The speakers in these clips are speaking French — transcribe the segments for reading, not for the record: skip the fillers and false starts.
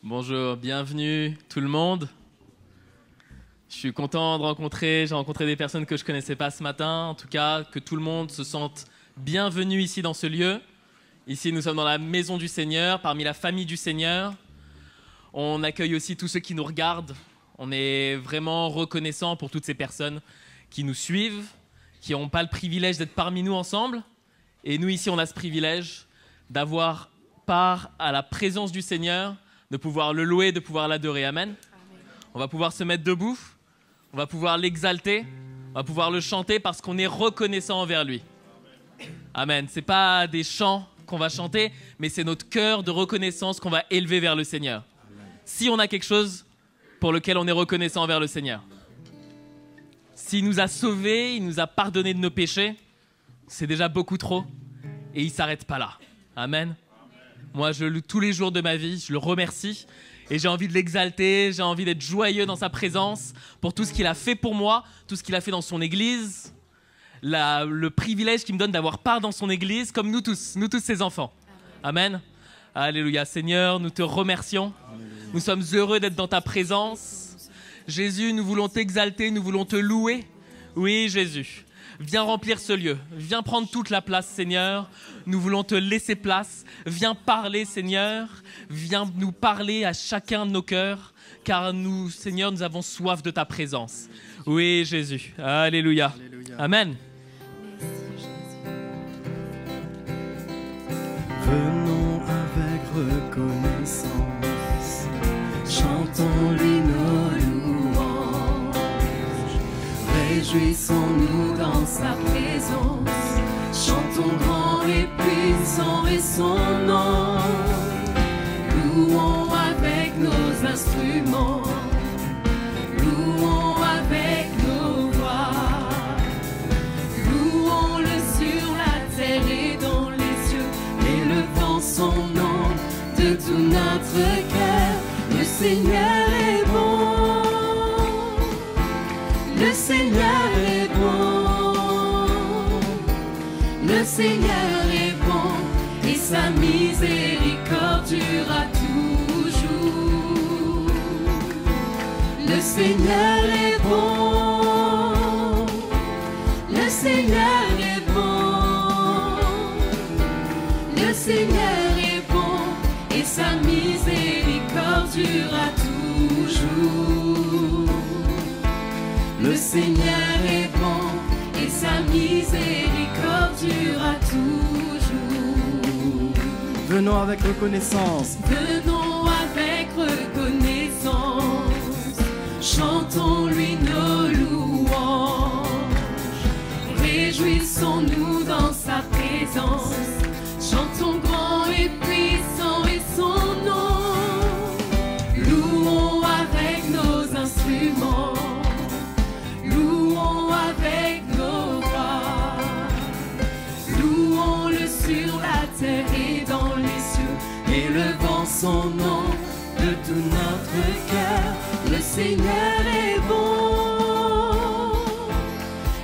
Bonjour, bienvenue tout le monde. Je suis content j'ai rencontré des personnes que je ne connaissais pas ce matin. En tout cas, que tout le monde se sente bienvenu ici dans ce lieu. Ici, nous sommes dans la maison du Seigneur, parmi la famille du Seigneur. On accueille aussi tous ceux qui nous regardent. On est vraiment reconnaissant pour toutes ces personnes qui nous suivent, qui n'ont pas le privilège d'être parmi nous ensemble. Et nous, ici, on a ce privilège d'avoir part à la présence du Seigneur, de pouvoir le louer, de pouvoir l'adorer. Amen. On va pouvoir se mettre debout, on va pouvoir l'exalter, on va pouvoir le chanter parce qu'on est reconnaissant envers lui. Amen. Ce n'est pas des chants qu'on va chanter, mais c'est notre cœur de reconnaissance qu'on va élever vers le Seigneur. Si on a quelque chose pour lequel on est reconnaissant envers le Seigneur. S'il nous a sauvés, il nous a pardonné de nos péchés, c'est déjà beaucoup trop et il ne s'arrête pas là. Amen. Moi, tous les jours de ma vie, je le remercie et j'ai envie de l'exalter, j'ai envie d'être joyeux dans sa présence pour tout ce qu'il a fait pour moi, tout ce qu'il a fait dans son église, le privilège qu'il me donne d'avoir part dans son église, comme nous tous ses enfants. Amen. Alléluia. Seigneur, nous te remercions. Nous sommes heureux d'être dans ta présence. Jésus, nous voulons t'exalter, nous voulons te louer. Oui, Jésus. Viens remplir ce lieu. Viens prendre toute la place, Seigneur. Nous voulons te laisser place. Viens parler, Seigneur. Viens nous parler à chacun de nos cœurs. Car nous, Seigneur, nous avons soif de ta présence. Oui, Jésus. Alléluia. Alléluia. Amen. Venons avec reconnaissance. Chantons-lui nos louanges. Réjouissons-nous dans sa présence. Chantons grand et puissant est son nom. Louons avec nos instruments. Louons avec nos voix. Louons-le sur la terre et dans les cieux, élevant son nom de tout notre cœur. Le Seigneur est bon. Le Seigneur est bon, le Seigneur est bon, et sa miséricorde durera toujours. Le Seigneur est bon, le Seigneur est bon, le Seigneur est bon, et sa miséricorde durera toujours. Le Seigneur est bon et sa miséricorde durera toujours. Venons avec reconnaissance. Venons avec reconnaissance. Chantons-lui nos louanges. Réjouissons-nous dans sa présence. Chantons grand et puissant est son nom. Louons avec nos instruments. Louons avec nos voix, louons-le sur la terre et dans les cieux, élevant son nom de tout notre cœur. Le Seigneur est bon,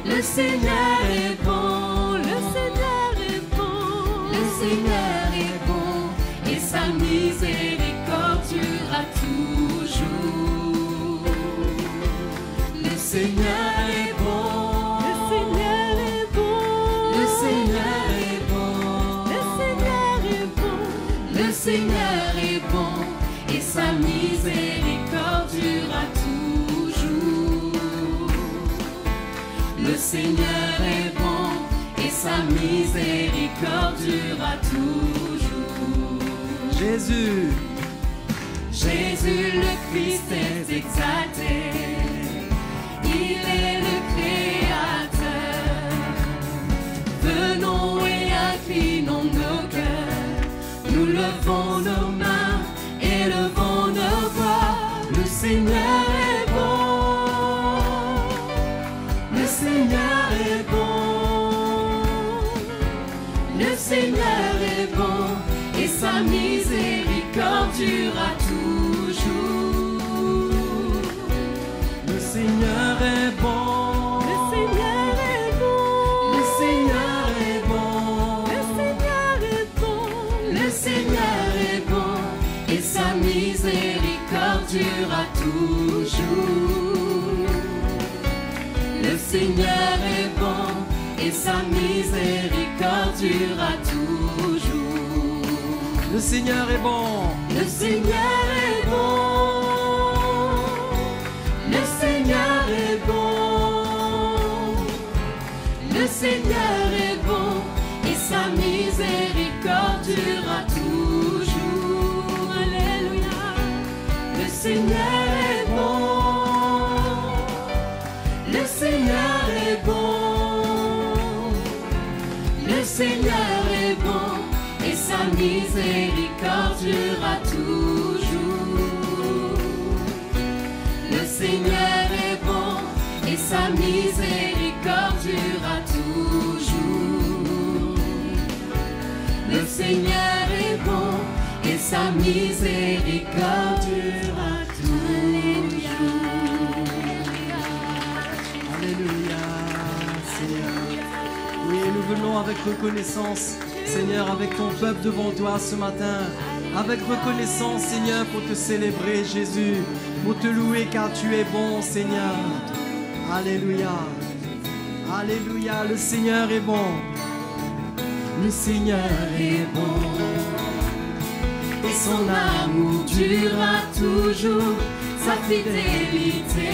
le Seigneur est bon, le Seigneur est bon, le Seigneur est bon, et sa miséricorde durera toujours. Le Seigneur est bon, le Seigneur est bon, le Seigneur est bon, le Seigneur est bon, le Seigneur est bon, et sa miséricorde durera toujours. Le Seigneur est bon, et sa miséricorde durera toujours. Jésus, Jésus le Christ est exalté. Il est le Créateur. Venons et inclinons nos cœurs. Nous levons nos mains, élevons nos voix. Le Seigneur est bon. Le Seigneur est bon. Le Seigneur est bon. Et sa miséricorde durera toujours. le Seigneur est bon. Le Seigneur est bon. Le Seigneur est bon. Le Seigneur est bon. Le Seigneur est bon. Et sa miséricorde toujours. Le Seigneur est bon et sa miséricorde durera toujours. Le Seigneur est bon. Le Seigneur est bon. Le Seigneur est bon. Le Seigneur est bon et sa miséricorde durera toujours. Alléluia. Le Seigneur est bon. Le Seigneur est bon. Le Seigneur est bon et sa miséricorde durera toujours. Le Seigneur est bon et sa miséricorde durera toujours. Le Seigneur est bon et sa miséricorde durera toujours. Alléluia, Seigneur. Oui, nous venons avec reconnaissance, Seigneur, avec ton peuple devant toi ce matin. Avec reconnaissance, Seigneur, pour te célébrer, Jésus, pour te louer car tu es bon, Seigneur. Alléluia. Alléluia, le Seigneur est bon. Le Seigneur est bon et son amour durera toujours, sa fidélité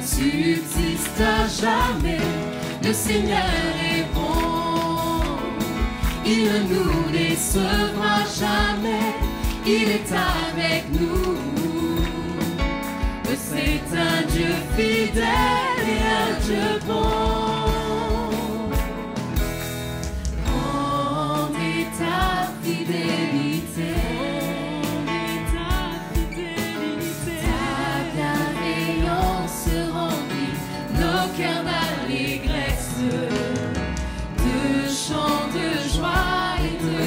subsiste à jamais. Le Seigneur est bon, il ne nous décevra jamais, il est avec nous. C'est un Dieu fidèle et un Dieu bon. Grande est ta fidélité, ta bienveillance remplit nos cœurs d'allégresse, de chants de joie et de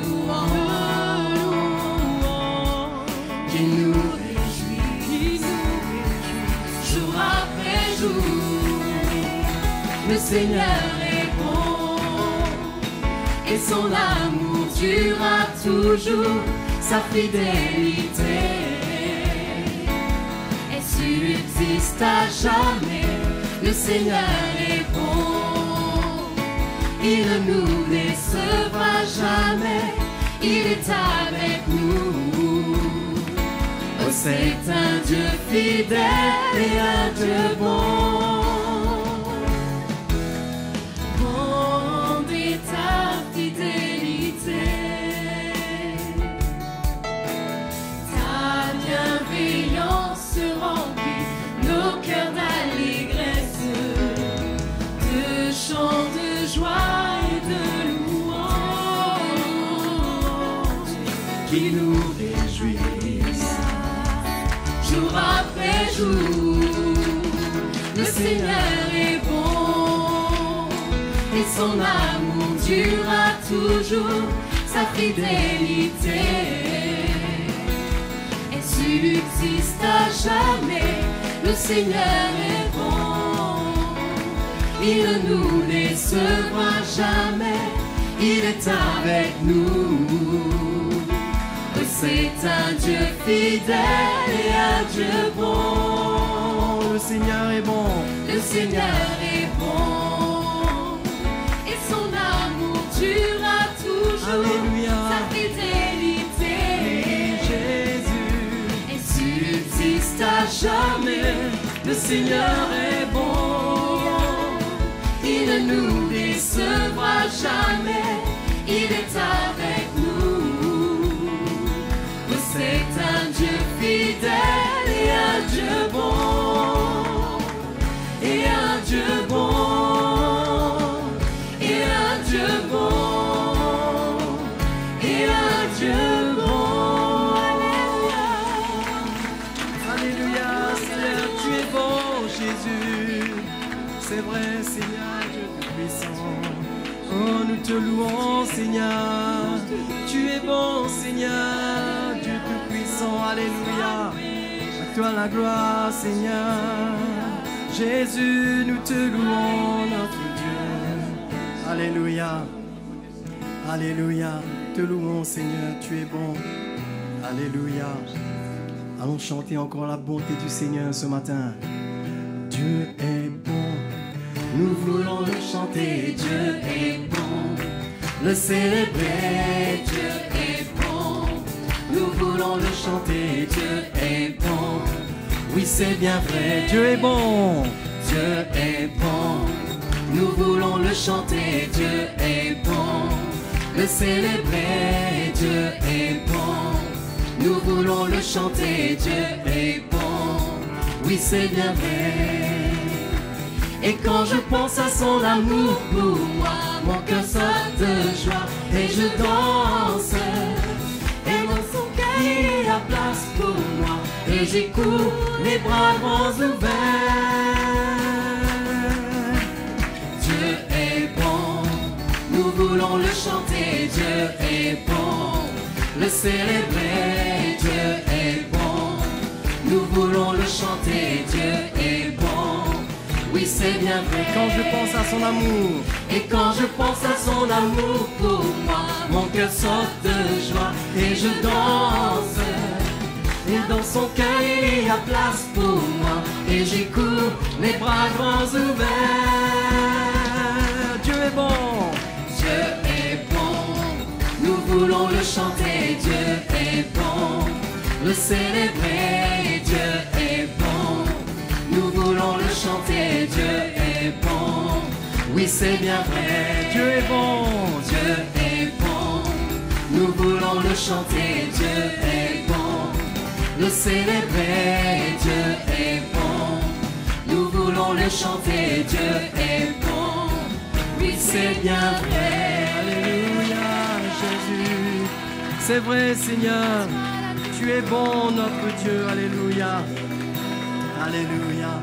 louanges, qui nous réjouit jour après jour. Le Seigneur est bon et son amour durera toujours, sa fidélité subsiste à jamais. Le Seigneur est bon, il ne nous décevra jamais, il est avec nous. Oh, c'est un Dieu fidèle et un Dieu bon. Grande est ta fidélité, ta bienveillance remplit nos cœurs d'allégresse, de chants de joie et de louanges, qui nous réjouissent jour après jour. Le Seigneur est bon et son amour durera toujours, sa fidélité subsiste à jamais. Le Seigneur est bon, il ne nous décevra jamais, il est avec nous. C'est un Dieu fidèle et un Dieu bon. Le Seigneur est bon. Le Seigneur est bon et son amour durera toujours. Alléluia. Sa fidélité, Jésus, et subsiste à jamais. le Seigneur est bon. Il ne nous décevra jamais, il est avec nous. C'est un Dieu fidèle et un Dieu bon, et un Dieu bon, et un Dieu bon, et un Dieu bon. Alléluia, Seigneur, tu es bon, Jésus. C'est vrai, Seigneur, Dieu tout-puissant. Oh, nous te louons, Seigneur. Tu es bon, Seigneur, Dieu tout-puissant. Alléluia. À toi la gloire, Seigneur. Jésus, nous te louons, notre Dieu. Alléluia. Alléluia. Te louons, Seigneur, tu es bon. Alléluia. Allons chanter encore la bonté du Seigneur ce matin. Dieu est bon, nous voulons le chanter. Dieu est bon, le célébrer. Dieu est bon, nous voulons le chanter. Dieu est bon, oui c'est bien vrai. Dieu est bon, Dieu est bon, nous voulons le chanter. Dieu est bon, le célébrer. Dieu est bon, nous voulons le chanter. Dieu est bon, oui c'est bien vrai. Et quand je pense à son amour pour moi, mon cœur saute de joie et je danse. Et dans son cœur il y a place pour moi et j'y cours les bras grands ouverts. Dieu est bon, nous voulons le chanter. Dieu est bon, le célébrer. Dieu est bon, nous voulons le chanter. Dieu est bon, oui c'est bien vrai. Quand je pense à son amour, et quand je pense à son amour pour moi, mon cœur saute de joie et je danse. Et dans son cœur il y a place pour moi et j'y cours les bras grands ouverts. Dieu est bon, Dieu est bon, nous voulons le chanter. Dieu est bon, le célébrer. Dieu est bon, nous voulons le chanter. Dieu est bon, oui c'est bien vrai. Dieu est bon, Dieu est bon, nous voulons le chanter. Dieu est bon, le célébrer. Dieu est bon, nous voulons le chanter. Dieu est bon, oui c'est bien vrai. Alléluia Jésus, c'est vrai Seigneur, tu es bon notre Dieu. Alléluia, alléluia,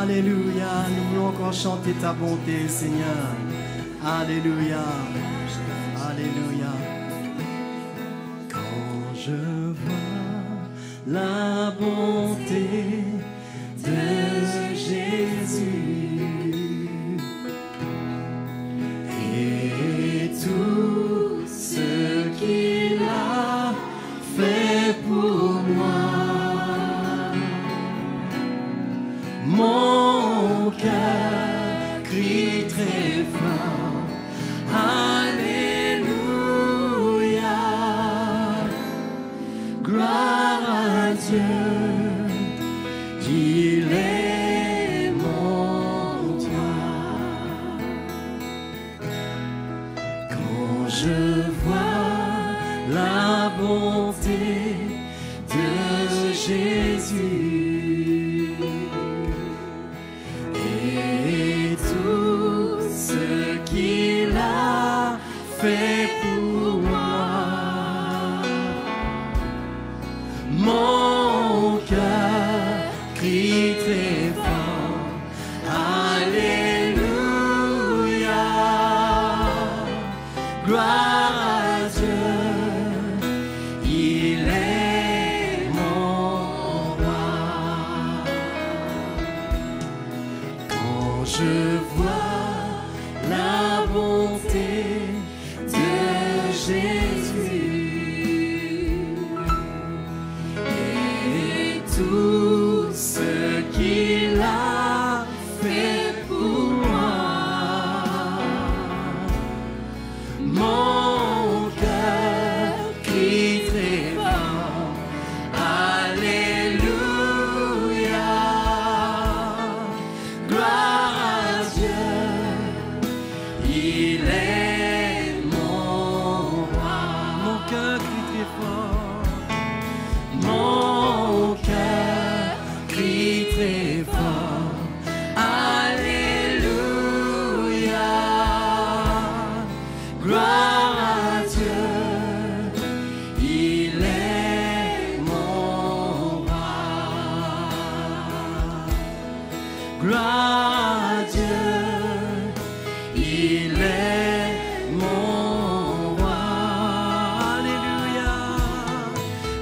alléluia. Nous voulons encore chanter ta bonté Seigneur. Alléluia, alléluia. Quand je vois la bonté de Jésus et tout ce qu'il a fait pour moi, mon cœur crie très fort. Alléluia, gloire à Dieu, il est mon Dieu. Quand je vois la bonté de Jésus et tout ce qu'il a fait pour moi, mon cœur crie très fort. Alléluia, gloire à Dieu, il est mon roi. Quand je vois la bonté de Jésus et tout ce qu'il a fait pour moi, mon cœur crie très fort. Alléluia, gloire à Dieu, il est mon roi. Mon cœur crie très fort, mon cœur crie très fort. Alléluia, gloire à Dieu, il est mon roi. Gloire à Dieu, il est mon roi. Alléluia,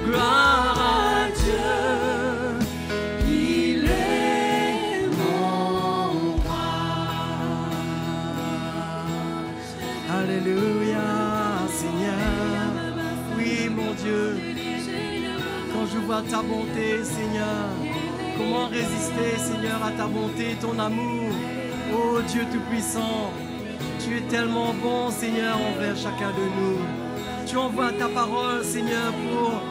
gloire à Dieu, il est mon roi. Alléluia Seigneur, oui mon Dieu, quand je vois voit ta bonté, Seigneur. Comment résister, Seigneur, à ta bonté, ton amour. Oh Dieu Tout-Puissant, tu es tellement bon, Seigneur, envers chacun de nous. Tu envoies ta parole, Seigneur, pour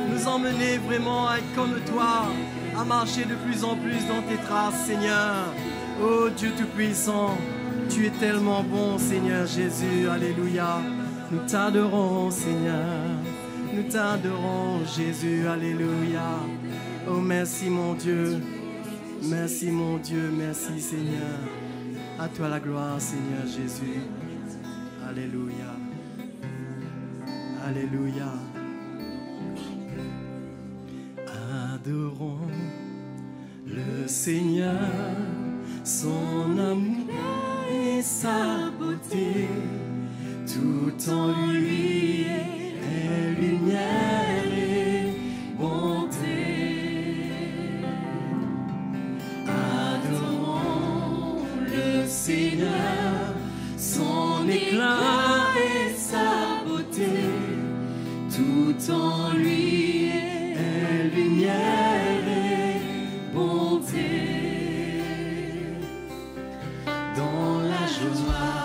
nous emmener vraiment à être comme toi, à marcher de plus en plus dans tes traces, Seigneur. Oh Dieu Tout-Puissant, tu es tellement bon, Seigneur Jésus. Alléluia. Nous t'adorons, Seigneur. Nous t'adorons, Jésus. Alléluia. Oh, merci, mon Dieu. Merci, mon Dieu. Merci, Seigneur. À toi la gloire, Seigneur Jésus. Alléluia. Alléluia. Adorons le Seigneur, son amour et sa beauté. Tout en lui est lumière et bonté. Adorons le Seigneur, son éclat et sa beauté. Tout en lui est lumière et bonté. Dans la joie,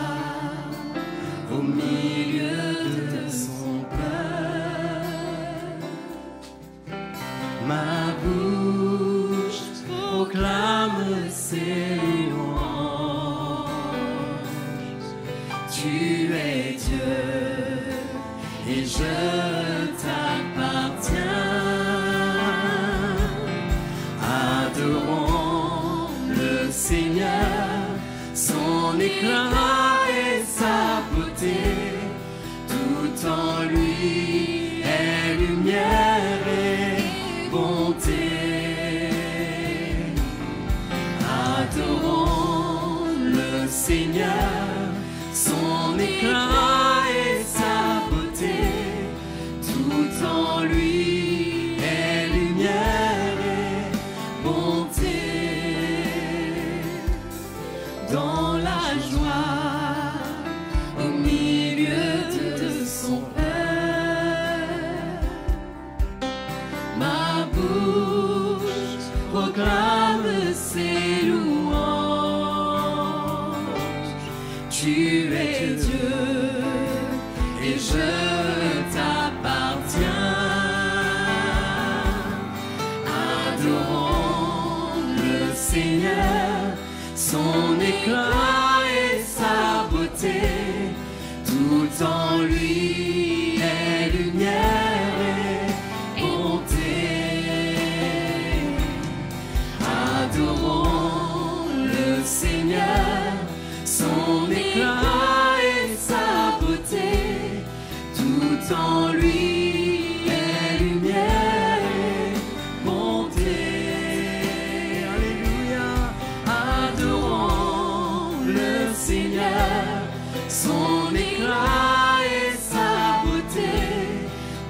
au milieu de son peuple, ma bouche proclame ses louanges. Tu es Dieu et je t'appartiens. Adorons le Seigneur, son éclat et sa beauté. Tout en lui est lumière et bonté. Adorons le Seigneur, son éclat et sa beauté. Tout en lui est lumière et bonté. Dans la joie, au milieu de son peuple, ma bouche proclame ses louanges. Tu es Dieu et je t'appartiens. Adorons le Seigneur, son éclat et sa beauté. Tout en lui est lumière et bonté. Adorons le Seigneur, son éclat et sa beauté. Tout en lui est lumière et bonté. Alléluia. Adorons le Seigneur, son éclat et sa beauté.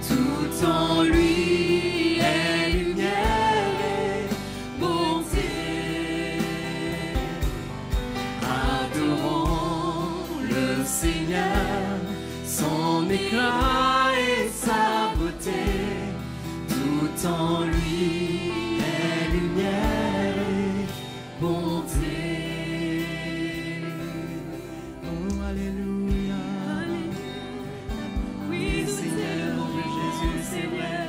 Tout en lui est lumière et bonté. Adorons le Seigneur, son éclat et sa beauté. Tout en lui est lumière et bonté. Oh, alléluia. Oui, Seigneur, Jésus, c'est vrai.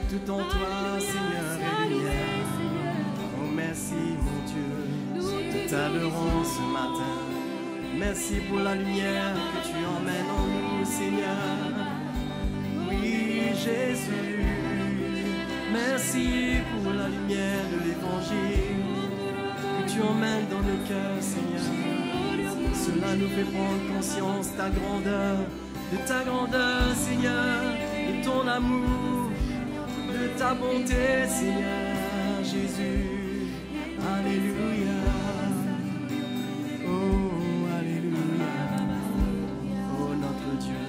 Tout en toi, Seigneur, est lumière. Oh, merci, mon Dieu. Nous t'adorons ce matin. Merci pour la lumière que tu emmènes en nous, Seigneur. Oui, Jésus. Merci pour la lumière de l'Évangile que tu emmènes dans nos cœurs, Seigneur. Cela nous fait prendre conscience de ta grandeur, Seigneur, de ton amour, de ta bonté, Seigneur Jésus. Alléluia. Oh, alléluia. Oh, notre Dieu,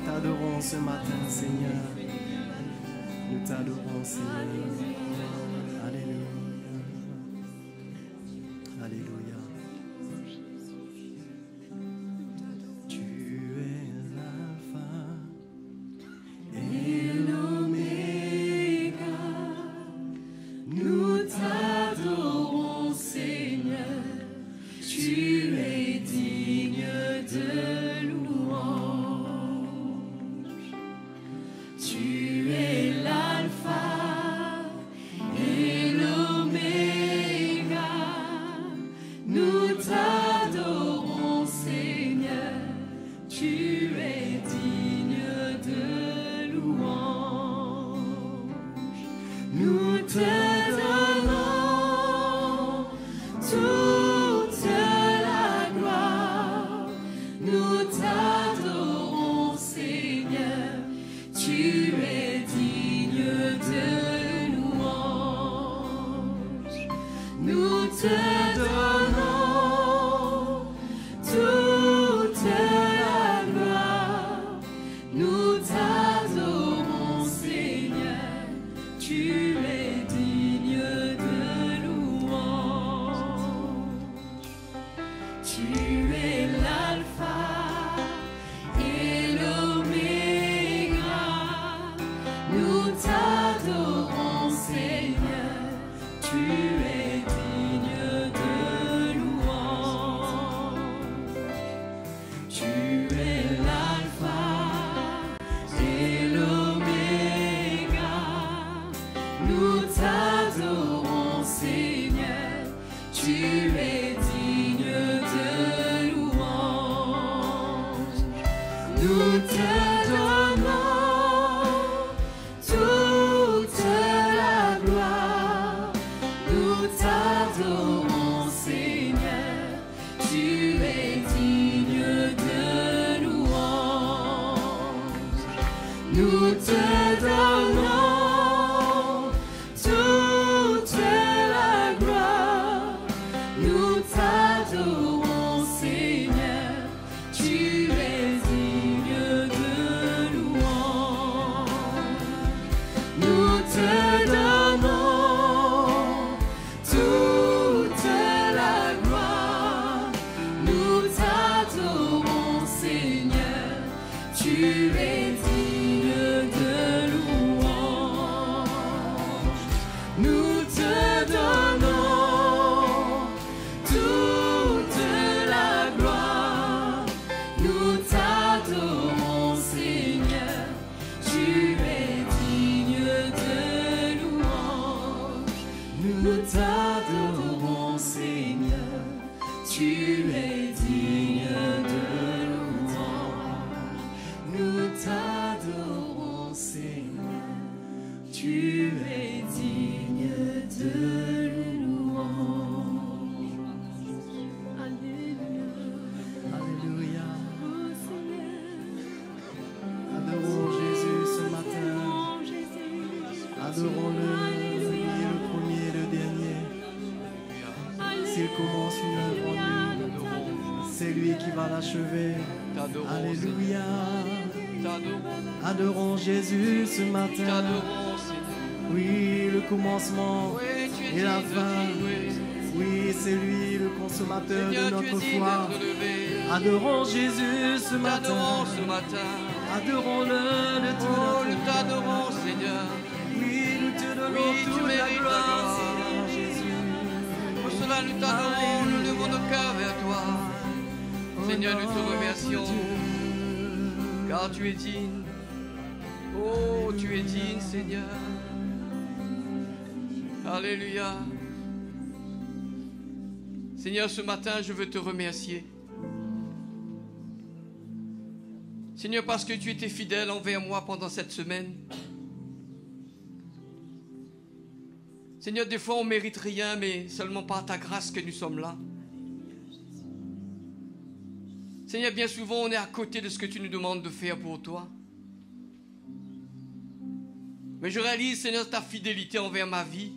t'adorons ce matin, Seigneur. Nous t'adorons, Seigneur. Alléluia. Alléluia. Tu es l'alpha et l'oméga. Tu es l'alpha et l'oméga. Nous t'adorons, Seigneur. Tu es digne de louange. Nous te donnons toute la gloire. Nous t'adorons, Seigneur. Tu es digne de louange. Nous te donnons toute la gloire. Nous t'adorons, Seigneur. Tu es digne de louange. Tu es l'alpha et l'oméga. Nous t'adorons, Seigneur. Tu es digne de louange. Tu es l'alpha et l'oméga. Nous t'adorons, Seigneur. Tu es digne de louange. Nous te donnons toute la gloire. Nous t'adorons, Seigneur. Tu es digne de louange. Nous te donnons toute la gloire. Nous t'adorons, Seigneur. Tu es digne de louange. Nous te donnons toute la gloire. Nous t'adorons, Seigneur. Tu es digne de louange. Nous te donnons toute la gloire. Nous t'adorons, Seigneur. Tu es digne de louange. Nous t'adorons, Seigneur. Tu es digne de louange. Nous t'adorons, Seigneur. Tu es digne de louange. Alléluia. Alléluia. Oh Seigneur. Adorons Jésus ce matin. Oh Jésus. Adorons-le, lui le premier et le dernier. S'il commence une œuvre en nous, c'est lui qui va l'achever. T'adorons, Alléluia. T'adorons, Adorons Jésus ce matin. t'adorons, Seigneur. Oui, le commencement Oui, tu es et la digne de fin. louer. Oui, c'est lui le consommateur de Seigneur, tu es notre digne foi. d'être levé. Adorons Jésus ce matin. T'adorons ce matin. Adorons-le de tout Oh, notre nous cœur. t'adorons, Seigneur. Oui, nous te donnons Oui, tu toute la mérites la gloire, gloire. Seigneur Jésus. Pour cela, nous t'adorons, nous levons nos cœurs vers toi. Seigneur, nous te remercions, car tu es digne. Oh, tu es digne, Seigneur. Alléluia. Seigneur, ce matin, je veux te remercier. Seigneur, parce que tu étais fidèle envers moi pendant cette semaine. Seigneur, des fois on ne mérite rien, mais seulement par ta grâce que nous sommes là. Seigneur, bien souvent on est à côté de ce que tu nous demandes de faire pour toi. Mais je réalise, Seigneur, ta fidélité envers ma vie.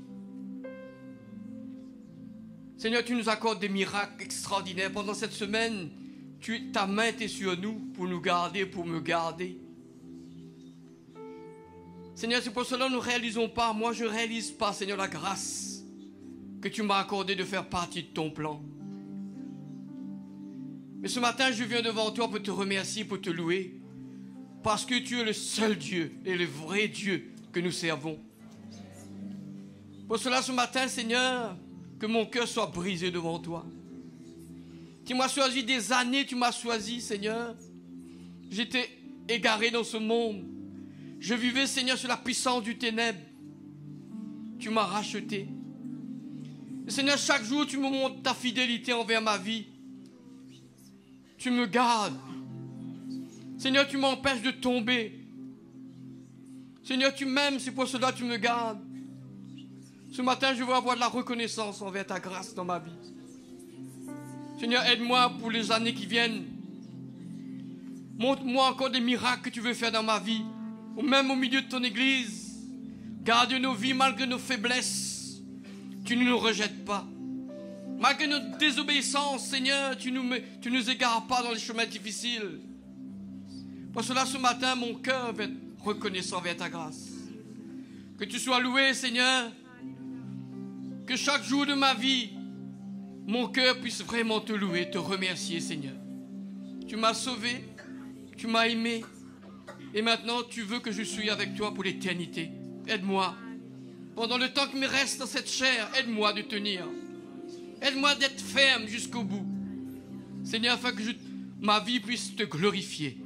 Seigneur, tu nous accordes des miracles extraordinaires. Pendant cette semaine, ta main était sur nous pour nous garder, pour me garder. Seigneur, c'est pour cela que nous ne réalisons pas, moi je ne réalise pas, Seigneur, la grâce que tu m'as accordée de faire partie de ton plan. Mais ce matin, je viens devant toi pour te remercier, pour te louer, parce que tu es le seul Dieu et le vrai Dieu que nous servons. Pour cela, ce matin, Seigneur, que mon cœur soit brisé devant toi. Tu m'as choisi des années, tu m'as choisi, Seigneur. J'étais égaré dans ce monde. Je vivais, Seigneur, sous la puissance du ténèbre. Tu m'as racheté. Et Seigneur, chaque jour, tu me montres ta fidélité envers ma vie. Tu me gardes. Seigneur, tu m'empêches de tomber. Seigneur, tu m'aimes, c'est pour cela que tu me gardes. Ce matin, je veux avoir de la reconnaissance envers ta grâce dans ma vie. Seigneur, aide-moi pour les années qui viennent. Montre-moi encore des miracles que tu veux faire dans ma vie, ou même au milieu de ton église. Garde nos vies malgré nos faiblesses. Tu ne nous rejettes pas. Malgré notre désobéissance, Seigneur, tu nous égares pas dans les chemins difficiles. Pour cela, ce matin, mon cœur va être reconnaissant envers ta grâce. Que tu sois loué, Seigneur. Que chaque jour de ma vie, mon cœur puisse vraiment te louer, te remercier, Seigneur. Tu m'as sauvé, tu m'as aimé, et maintenant tu veux que je sois avec toi pour l'éternité. Aide-moi. Pendant le temps qui me reste dans cette chair, aide-moi de tenir. Aide-moi d'être ferme jusqu'au bout. Seigneur, afin que ma vie puisse te glorifier.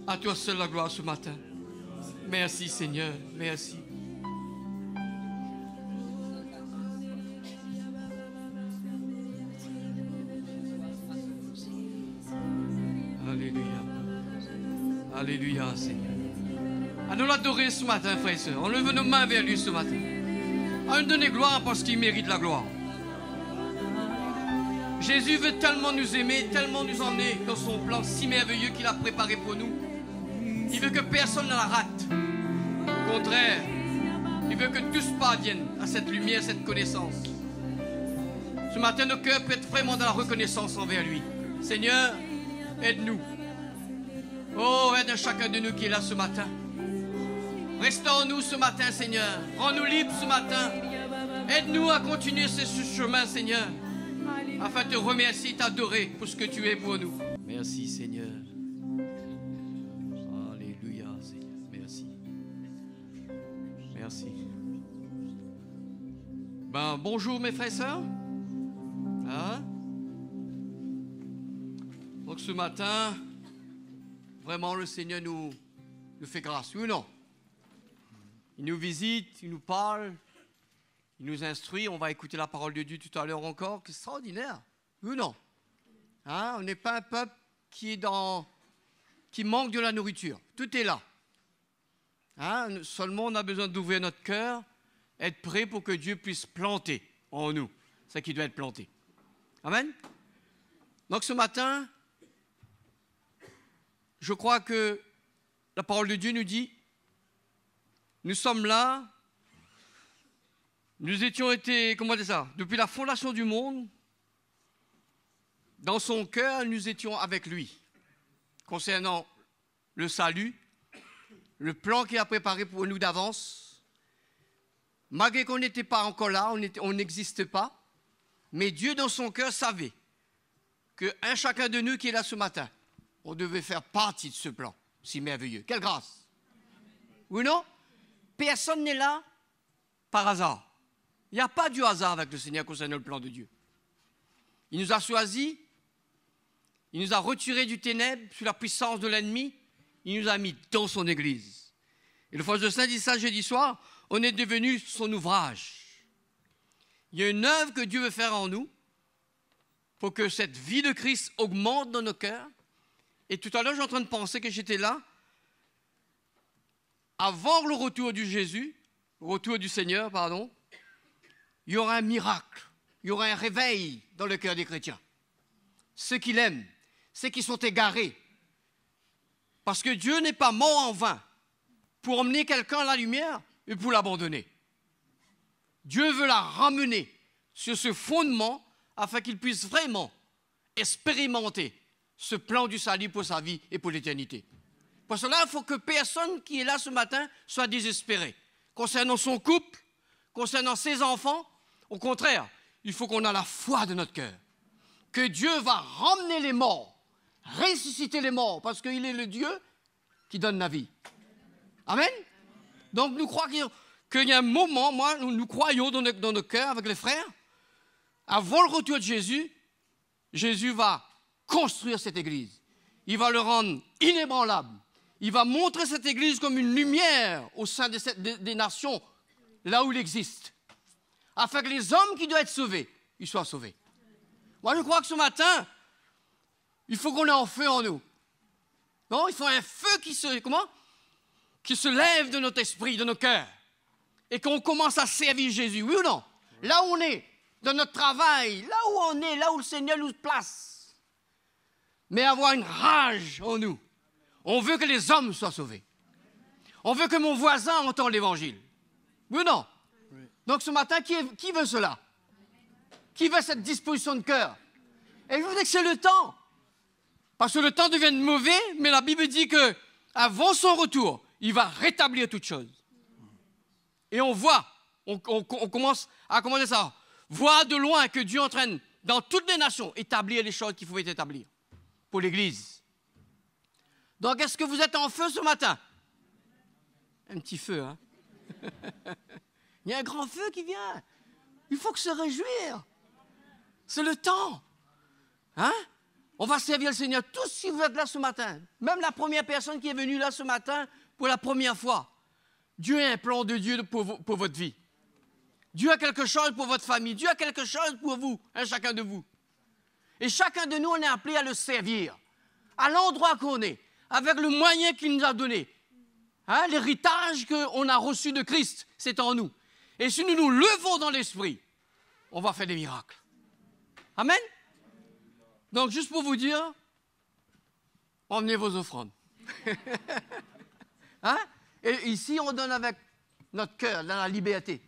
À toi seul la gloire ce matin. Merci, Seigneur. Merci. Alléluia. Alléluia, Seigneur. Allons l'adorer ce matin, frères et sœurs. On lève nos mains vers lui ce matin. À lui donner gloire parce qu'il mérite la gloire. Jésus veut tellement nous aimer, tellement nous emmener dans son plan si merveilleux qu'il a préparé pour nous. Il veut que personne ne la rate. Au contraire, il veut que tous parviennent à cette lumière, cette connaissance. Ce matin, nos cœurs peuvent être vraiment dans la reconnaissance envers lui. Seigneur, aide-nous. Oh, aide chacun de nous qui est là ce matin. Restaure-nous ce matin, Seigneur. Rends-nous libres ce matin. Aide-nous à continuer ce chemin, Seigneur, afin de te remercier, t'adorer pour ce que tu es pour nous. Merci, Seigneur. Alléluia, Seigneur. Merci. Merci. Bonjour, mes frères et sœurs. Hein? Donc, ce matin, vraiment, le Seigneur nous fait grâce, oui ou non? Il nous visite, il nous parle, il nous instruit. On va écouter la parole de Dieu tout à l'heure encore. C'est extraordinaire, oui ou non? Hein? On n'est pas un peuple qui manque de la nourriture. Tout est là. Hein? Seulement, on a besoin d'ouvrir notre cœur, être prêt pour que Dieu puisse planter en nous ce qui doit être planté. Amen? Donc ce matin, je crois que la parole de Dieu nous dit, nous sommes là, nous étions été, comment dire ça, depuis la fondation du monde, dans son cœur, nous étions avec lui, concernant le salut, le plan qu'il a préparé pour nous d'avance. Malgré qu'on n'était pas encore là, on n'existe pas, mais Dieu dans son cœur savait qu'un chacun de nous qui est là ce matin, on devait faire partie de ce plan si merveilleux. Quelle grâce! Oui ou non? Personne n'est là par hasard. Il n'y a pas du hasard avec le Seigneur concernant le plan de Dieu. Il nous a choisis, il nous a retirés du ténèbre sous la puissance de l'ennemi, il nous a mis dans son église. Et le frère Justin dit ça jeudi soir, on est devenu son ouvrage. Il y a une œuvre que Dieu veut faire en nous pour que cette vie de Christ augmente dans nos cœurs. Et tout à l'heure, j'ai en train de penser que j'étais là. Avant le retour du Seigneur, il y aura un miracle, il y aura un réveil dans le cœur des chrétiens. Ceux qui l'aiment, ceux qui sont égarés. Parce que Dieu n'est pas mort en vain pour emmener quelqu'un à la lumière et pour l'abandonner. Dieu veut la ramener sur ce fondement afin qu'il puisse vraiment expérimenter ce plan du salut pour sa vie et pour l'éternité. Pour cela, il faut que personne qui est là ce matin soit désespéré. Concernant son couple, concernant ses enfants, au contraire, il faut qu'on ait la foi de notre cœur. Que Dieu va ramener les morts, ressusciter les morts, parce qu'il est le Dieu qui donne la vie. Amen? Donc nous croyons qu'il y a un moment, nous croyons dans nos cœurs avec les frères, avant le retour de Jésus, Jésus va construire cette église. Il va le rendre inébranlable. Il va montrer cette Église comme une lumière au sein des nations, là où il existe, afin que les hommes qui doivent être sauvés, ils soient sauvés. Moi, je crois que ce matin, il faut qu'on ait un feu en nous. Non, il faut un feu qui se lève de notre esprit, de nos cœurs, et qu'on commence à servir Jésus, oui ou non? Là où on est, dans notre travail, là où on est, là où le Seigneur nous place. Mais avoir une rage en nous. On veut que les hommes soient sauvés. On veut que mon voisin entende l'Évangile. Oui ou non? Oui. Donc ce matin, qui veut cela? Qui veut cette disposition de cœur? Et je vous dis que c'est le temps. Parce que le temps devient mauvais, mais la Bible dit qu'avant son retour, il va rétablir toutes choses. Et on voit, on commence à commencer ça. Voir de loin que Dieu entraîne dans toutes les nations établir les choses qu'il faut établir pour l'Église. Donc, est-ce que vous êtes en feu ce matin? Un petit feu, hein? Il y a un grand feu qui vient. Il faut que se réjouir. C'est le temps. Hein? On va servir le Seigneur. Tous si vous êtes là ce matin, même la première personne qui est venue là ce matin pour la première fois, Dieu a un plan de Dieu pour votre vie. Dieu a quelque chose pour votre famille. Dieu a quelque chose pour vous, hein, chacun de vous. Et chacun de nous, on est appelé à le servir, à l'endroit qu'on est, avec le moyen qu'il nous a donné. Hein, l'héritage qu'on a reçu de Christ, c'est en nous. Et si nous nous levons dans l'esprit, on va faire des miracles. Amen? Donc, juste pour vous dire, emmenez vos offrandes. Hein? Et ici, on donne avec notre cœur, dans la liberté.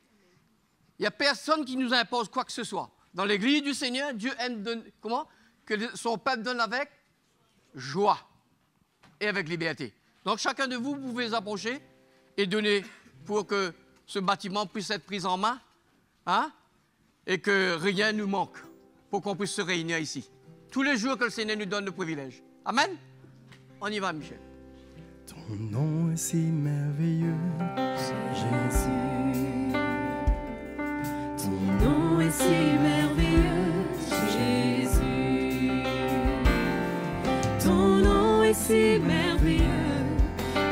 Il n'y a personne qui nous impose quoi que ce soit. Dans l'Église du Seigneur, Dieu aime donner, que son peuple donne avec joie et avec liberté. Donc, chacun de vous, vous pouvez les approcher et donner pour que ce bâtiment puisse être pris en main, hein, et que rien ne nous manque pour qu'on puisse se réunir ici. Tous les jours que le Seigneur nous donne le privilège. Amen? On y va, Michel. Ton nom est si merveilleux, Jésus. Ton nom est si merveilleux, Jésus. Ton nom est si merveilleux.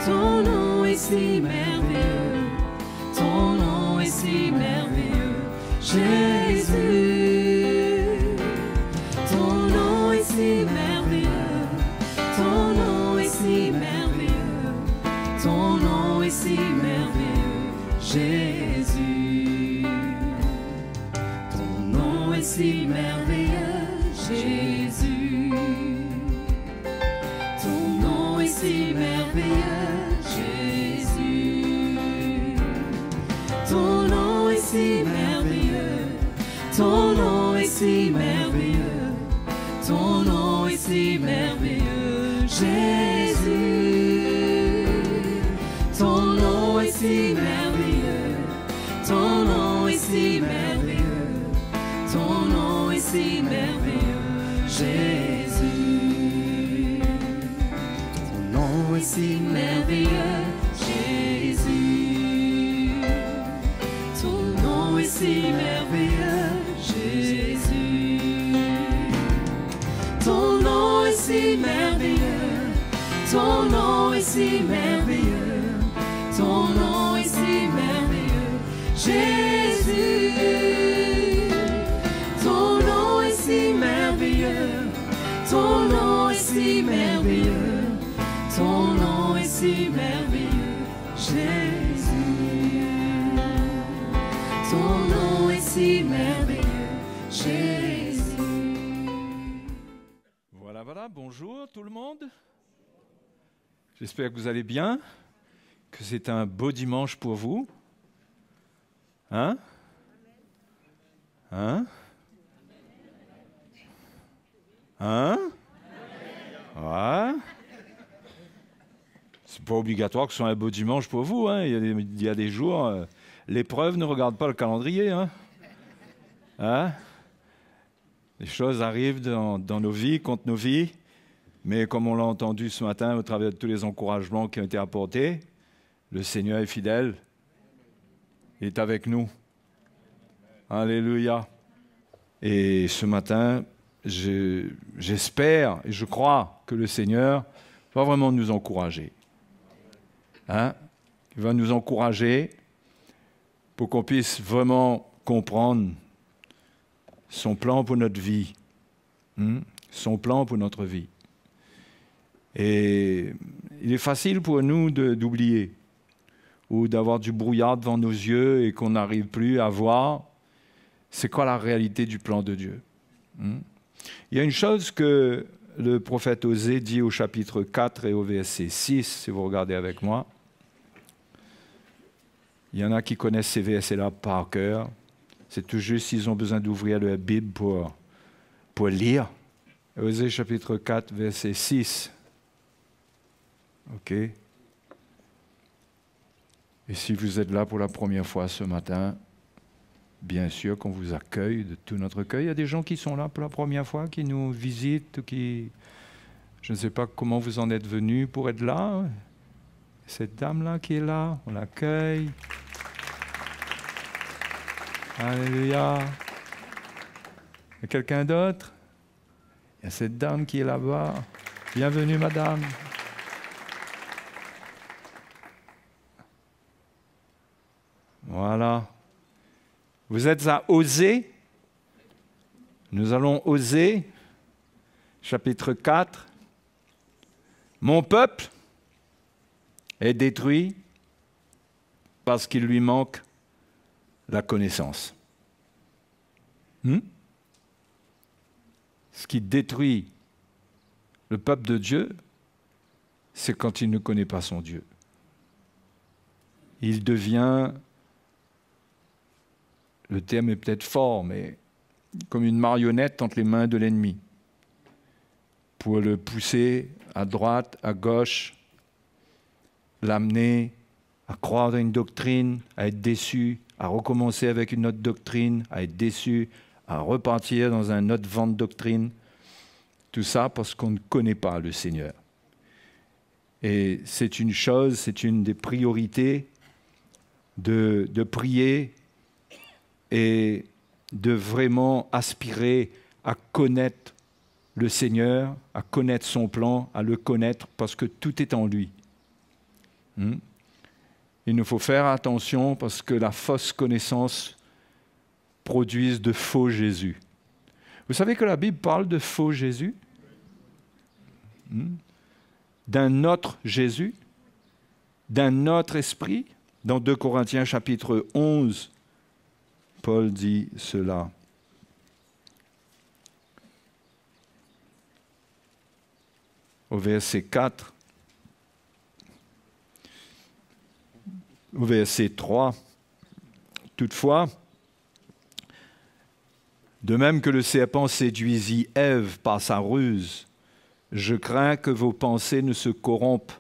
Ton nom est si merveilleux. Ton nom est si merveilleux, Jésus. Ton nom est si merveilleux. Ton nom est si merveilleux. Ton nom est si merveilleux, Jésus. Ton nom est si merveilleux, Jésus. Ton nom est si merveilleux, Jésus. Ton nom est si merveilleux. Ton nom est si merveilleux. Ton nom est si merveilleux, Jésus. Ton nom est si merveilleux. Ton nom est si merveilleux. Ton nom est si merveilleux, Jésus. Ton nom est si merveilleux, Jésus. Ton nom est si merveilleux, Jésus. Ton nom est si merveilleux. Ton nom est si merveilleux. Ton nom est si merveilleux, Jésus. Ton nom est si merveilleux. Ton nom est si merveilleux. Ton nom est si merveilleux, Jésus. Ton nom est si merveilleux, Jésus. Voilà, bonjour tout le monde. J'espère que vous allez bien, que c'est un beau dimanche pour vous. Hein? Hein? Hein? Ouais. C'est pas obligatoire que ce soit un beau dimanche pour vous. Hein? Il y a des jours, l'épreuve ne regarde pas le calendrier. Hein? Hein? Les choses arrivent dans nos vies, contre nos vies. Mais comme on l'a entendu ce matin au travers de tous les encouragements qui ont été apportés, le Seigneur est fidèle. Il est avec nous. Alléluia. Et ce matin, j'espère et je crois que le Seigneur va vraiment nous encourager. hein, qui va nous encourager pour qu'on puisse vraiment comprendre son plan pour notre vie, son plan pour notre vie. Et il est facile pour nous d'oublier ou d'avoir du brouillard devant nos yeux et qu'on n'arrive plus à voir c'est quoi la réalité du plan de Dieu. Il y a une chose que le prophète Osée dit au chapitre 4 et au verset 6, si vous regardez avec moi. Il y en a qui connaissent ces versets-là par cœur. C'est tout juste s'ils ont besoin d'ouvrir leur Bible pour lire. Osée chapitre 4, verset 6. OK. Et si vous êtes là pour la première fois ce matin, bien sûr qu'on vous accueille de tout notre cœur. Il y a des gens qui sont là pour la première fois, qui nous visitent, qui... Je ne sais pas comment vous en êtes venus pour être là. Cette dame-là qui est là, on l'accueille. Alléluia. Il y a quelqu'un d'autre? Il y a cette dame qui est là-bas. Bienvenue, madame. Voilà. Vous êtes à Osée. Nous allons Osée, chapitre 4. Mon peuple est détruit parce qu'il lui manque la connaissance. Ce qui détruit le peuple de Dieu, c'est quand il ne connaît pas son Dieu. Il devient, le terme est peut-être fort, mais comme une marionnette entre les mains de l'ennemi, pour le pousser à droite, à gauche, l'amener à croire dans une doctrine, à être déçu, à recommencer avec une autre doctrine, à être déçu, à repartir dans un autre vent de doctrine. Tout ça parce qu'on ne connaît pas le Seigneur. Et c'est une chose, c'est une des priorités de prier et de vraiment aspirer à connaître le Seigneur, à connaître son plan, à le connaître parce que tout est en lui. Il nous faut faire attention parce que la fausse connaissance produit de faux Jésus. Vous savez que la Bible parle de faux Jésus? D'un autre Jésus? D'un autre esprit? Dans 2 Corinthiens chapitre 11, Paul dit cela. Au verset 4, au verset 3, toutefois, de même que le serpent séduisit Ève par sa ruse, je crains que vos pensées ne se corrompent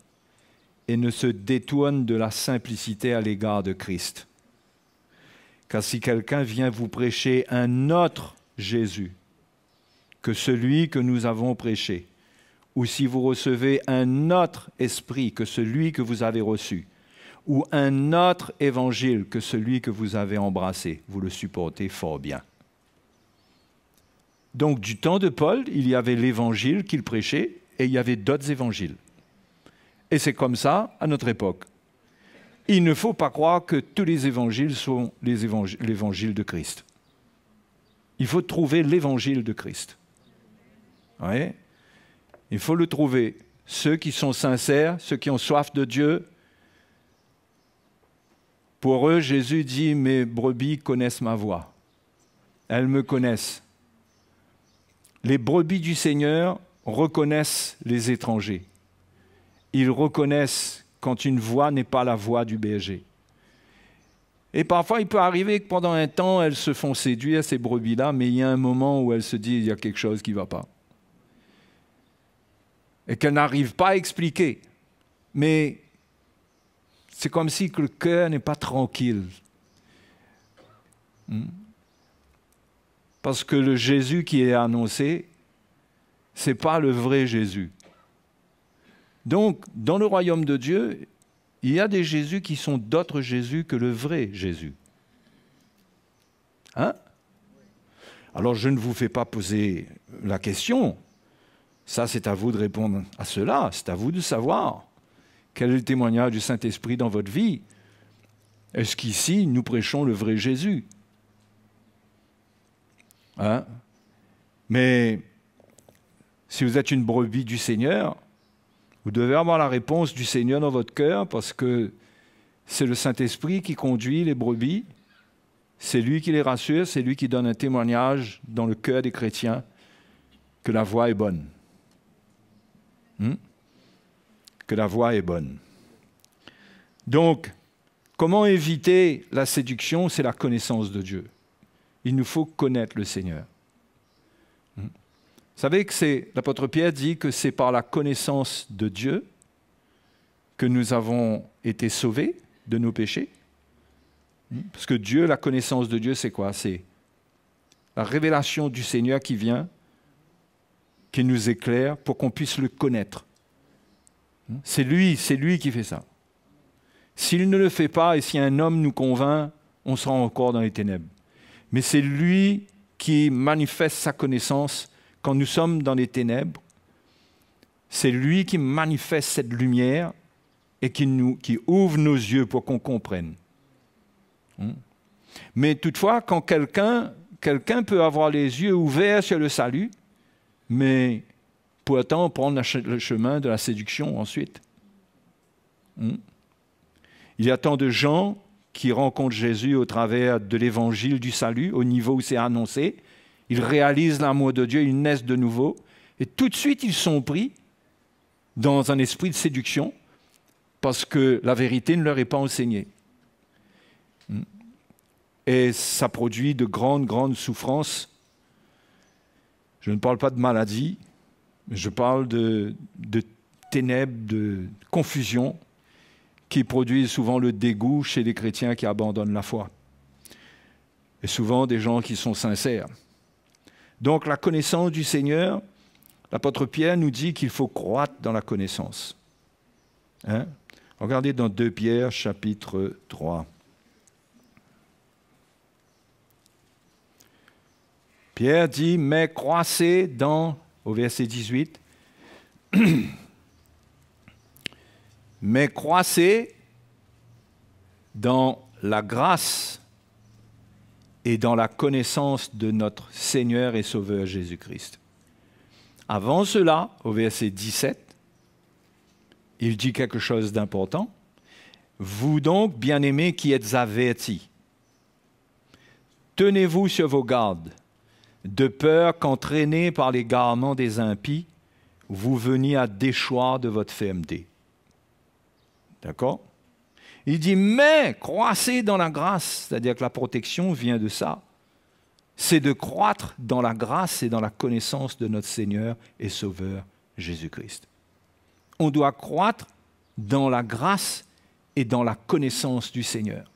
et ne se détournent de la simplicité à l'égard de Christ. Car si quelqu'un vient vous prêcher un autre Jésus que celui que nous avons prêché, ou si vous recevez un autre esprit que celui que vous avez reçu, ou un autre évangile que celui que vous avez embrassé, vous le supportez fort bien. Donc, du temps de Paul, il y avait l'évangile qu'il prêchait et il y avait d'autres évangiles. Et c'est comme ça à notre époque. Il ne faut pas croire que tous les évangiles sont l'évangile de Christ. Il faut trouver l'évangile de Christ. Ouais. Il faut le trouver. Ceux qui sont sincères, ceux qui ont soif de Dieu, pour eux, Jésus dit « Mes brebis connaissent ma voix. Elles me connaissent. » Les brebis du Seigneur reconnaissent les étrangers. Ils reconnaissent quand une voix n'est pas la voix du berger. Et parfois, il peut arriver que pendant un temps, elles se font séduire, ces brebis-là, mais il y a un moment où elles se disent « il y a quelque chose qui ne va pas ». Et qu'elles n'arrivent pas à expliquer. Mais c'est comme si le cœur n'est pas tranquille. Parce que le Jésus qui est annoncé, ce n'est pas le vrai Jésus. Donc, dans le royaume de Dieu, il y a des Jésus qui sont d'autres Jésus que le vrai Jésus. Hein? Alors, je ne vous fais pas poser la question. Ça, c'est à vous de répondre à cela. C'est à vous de savoir Quel est le témoignage du Saint-Esprit dans votre vie? Est-ce qu'ici, nous prêchons le vrai Jésus? Hein? Mais si vous êtes une brebis du Seigneur, vous devez avoir la réponse du Seigneur dans votre cœur parce que c'est le Saint-Esprit qui conduit les brebis. C'est lui qui les rassure, c'est lui qui donne un témoignage dans le cœur des chrétiens que la voie est bonne. Que la voie est bonne. Donc, comment éviter la séduction? C'est la connaissance de Dieu. Il nous faut connaître le Seigneur. Vous savez que l'apôtre Pierre dit que c'est par la connaissance de Dieu que nous avons été sauvés de nos péchés. Parce que Dieu, la connaissance de Dieu, c'est quoi? C'est la révélation du Seigneur qui vient, qui nous éclaire pour qu'on puisse le connaître. C'est lui qui fait ça. S'il ne le fait pas et si un homme nous convainc, on sera encore dans les ténèbres. Mais c'est lui qui manifeste sa connaissance quand nous sommes dans les ténèbres. C'est lui qui manifeste cette lumière et qui ouvre nos yeux pour qu'on comprenne. Mais toutefois, quand quelqu'un peut avoir les yeux ouverts sur le salut, mais pourtant prendre le chemin de la séduction ensuite. Il y a tant de gens qui rencontrent Jésus au travers de l'évangile du salut, au niveau où c'est annoncé. Ils réalisent l'amour de Dieu, ils naissent de nouveau, et tout de suite ils sont pris dans un esprit de séduction parce que la vérité ne leur est pas enseignée. Et ça produit de grandes souffrances. Je ne parle pas de maladie, mais je parle de ténèbres, de confusion qui produisent souvent le dégoût chez les chrétiens qui abandonnent la foi. Et souvent des gens qui sont sincères. Donc la connaissance du Seigneur, l'apôtre Pierre nous dit qu'il faut croître dans la connaissance. Regardez dans 2 Pierre chapitre 3. Pierre dit, mais croissez au verset 18, mais croissez dans la grâce et dans la connaissance de notre Seigneur et Sauveur Jésus-Christ. Avant cela, au verset 17, il dit quelque chose d'important. Vous donc, bien-aimés qui êtes avertis, tenez-vous sur vos gardes, de peur qu'entraînés par l'égarement des impies, vous veniez à déchoir de votre fermeté. D'accord? Il dit, mais croissez dans la grâce, c'est-à-dire que la protection vient de ça. C'est de croître dans la grâce et dans la connaissance de notre Seigneur et Sauveur Jésus-Christ. On doit croître dans la grâce et dans la connaissance du Seigneur.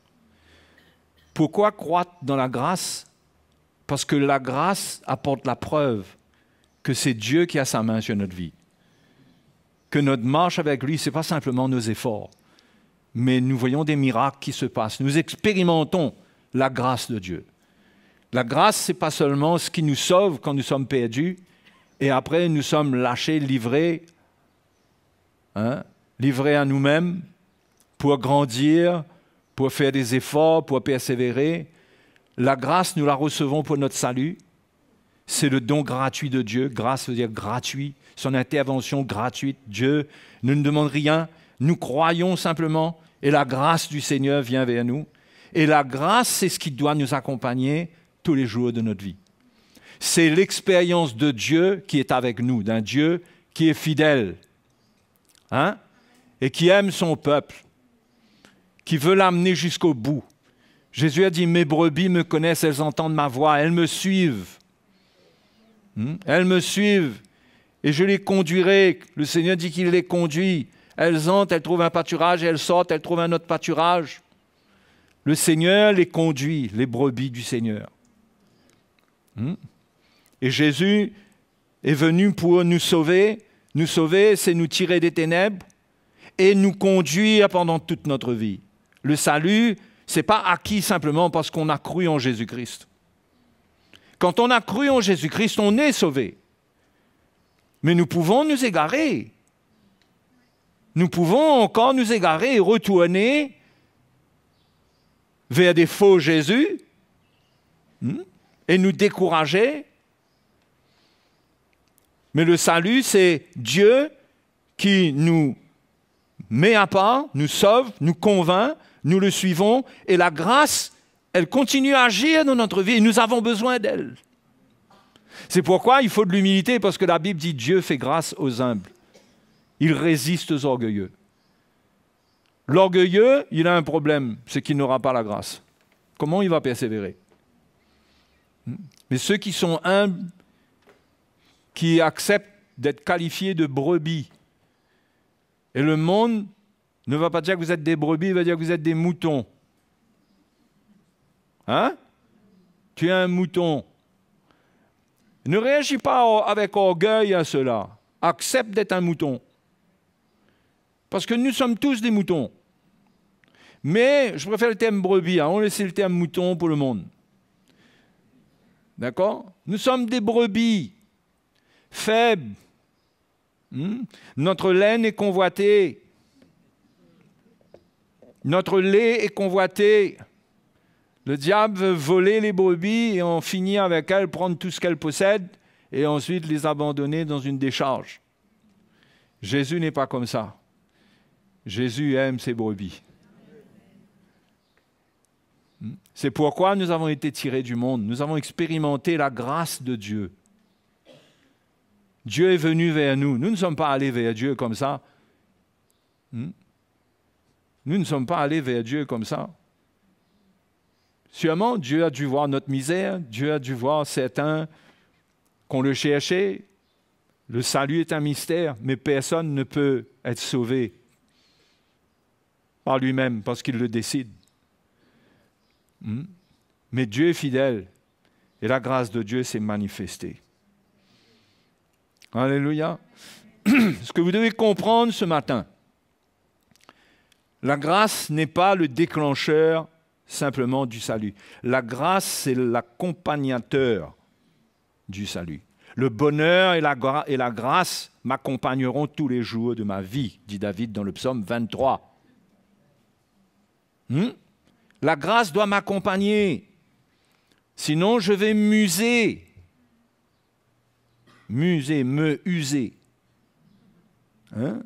Pourquoi croître dans la grâce? Parce que la grâce apporte la preuve que c'est Dieu qui a sa main sur notre vie. Que notre marche avec lui, ce n'est pas simplement nos efforts, mais nous voyons des miracles qui se passent. Nous expérimentons la grâce de Dieu. La grâce, ce n'est pas seulement ce qui nous sauve quand nous sommes perdus, et après nous sommes lâchés, livrés à nous-mêmes pour grandir, pour faire des efforts, pour persévérer. La grâce, nous la recevons pour notre salut. C'est le don gratuit de Dieu. Grâce veut dire gratuit. Son intervention gratuite. Dieu ne nous demande rien. Nous croyons simplement et la grâce du Seigneur vient vers nous. Et la grâce, c'est ce qui doit nous accompagner tous les jours de notre vie. C'est l'expérience de Dieu qui est avec nous, d'un Dieu qui est fidèle et qui aime son peuple, qui veut l'amener jusqu'au bout. Jésus a dit, mes brebis me connaissent, elles entendent ma voix, elles me suivent. Elles me suivent et je les conduirai. Le Seigneur dit qu'il les conduit. Elles entrent, elles trouvent un pâturage, et elles sortent, elles trouvent un autre pâturage. Le Seigneur les conduit, les brebis du Seigneur. Et Jésus est venu pour nous sauver. Nous sauver, c'est nous tirer des ténèbres et nous conduire pendant toute notre vie. Le salut, ce n'est pas acquis simplement parce qu'on a cru en Jésus-Christ. Quand on a cru en Jésus-Christ, on est sauvé. Mais nous pouvons nous égarer. nous pouvons encore nous égarer et retourner vers des faux Jésus et nous décourager. Mais le salut, c'est Dieu qui nous met à part, nous sauve, nous convainc, nous le suivons, et la grâce, elle continue à agir dans notre vie, et nous avons besoin d'elle. C'est pourquoi il faut de l'humilité, parce que la Bible dit Dieu fait grâce aux humbles. Il résiste aux orgueilleux. L'orgueilleux, il a un problème, c'est qu'il n'aura pas la grâce. Comment il va persévérer? Mais ceux qui sont humbles, qui acceptent d'être qualifiés de brebis, et le monde ne va pas dire que vous êtes des brebis, il va dire que vous êtes des moutons. Hein? Tu es un mouton. Ne réagis pas avec orgueil à cela. Accepte d'être un mouton. Parce que nous sommes tous des moutons. Mais je préfère le terme brebis. On laisse le terme mouton pour le monde. D'accord? Nous sommes des brebis faibles. Notre laine est convoitée. Notre lait est convoité. Le diable veut voler les brebis et on finit avec elles, prendre tout ce qu'elles possèdent et ensuite les abandonner dans une décharge. Jésus n'est pas comme ça. Jésus aime ses brebis. C'est pourquoi nous avons été tirés du monde. Nous avons expérimenté la grâce de Dieu. Dieu est venu vers nous. Nous ne sommes pas allés vers Dieu comme ça. Nous ne sommes pas allés vers Dieu comme ça. Sûrement, Dieu a dû voir notre misère. Dieu a dû voir certains qu'on le cherchait. Le salut est un mystère, mais personne ne peut être sauvé par lui-même parce qu'il le décide. Mais Dieu est fidèle et la grâce de Dieu s'est manifestée. Alléluia. Ce que vous devez comprendre ce matin, la grâce n'est pas le déclencheur simplement du salut. La grâce, c'est l'accompagnateur du salut. Le bonheur et la grâce m'accompagneront tous les jours de ma vie, dit David dans le psaume 23. La grâce doit m'accompagner. Sinon, je vais m'user. Me user. Je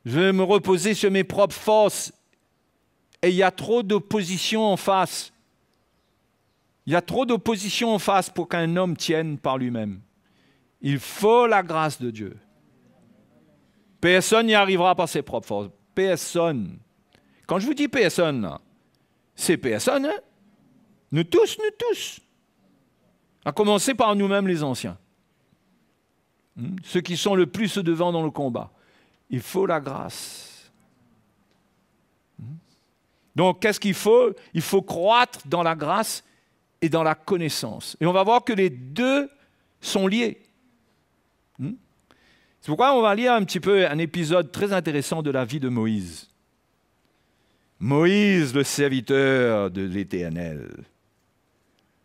vais me reposer sur mes propres forces. Et il y a trop d'opposition en face. Il y a trop d'opposition en face pour qu'un homme tienne par lui-même. Il faut la grâce de Dieu. Personne n'y arrivera par ses propres forces. Personne. Quand je vous dis personne, c'est personne. Hein? Nous tous. À commencer par nous-mêmes les anciens. Ceux qui sont le plus devant dans le combat. Il faut la grâce. Donc, qu'est-ce qu'il faut? Il faut croître dans la grâce et dans la connaissance. Et on va voir que les deux sont liés. C'est pourquoi on va lire un petit peu un épisode très intéressant de la vie de Moïse. Moïse, le serviteur de l'Éternel.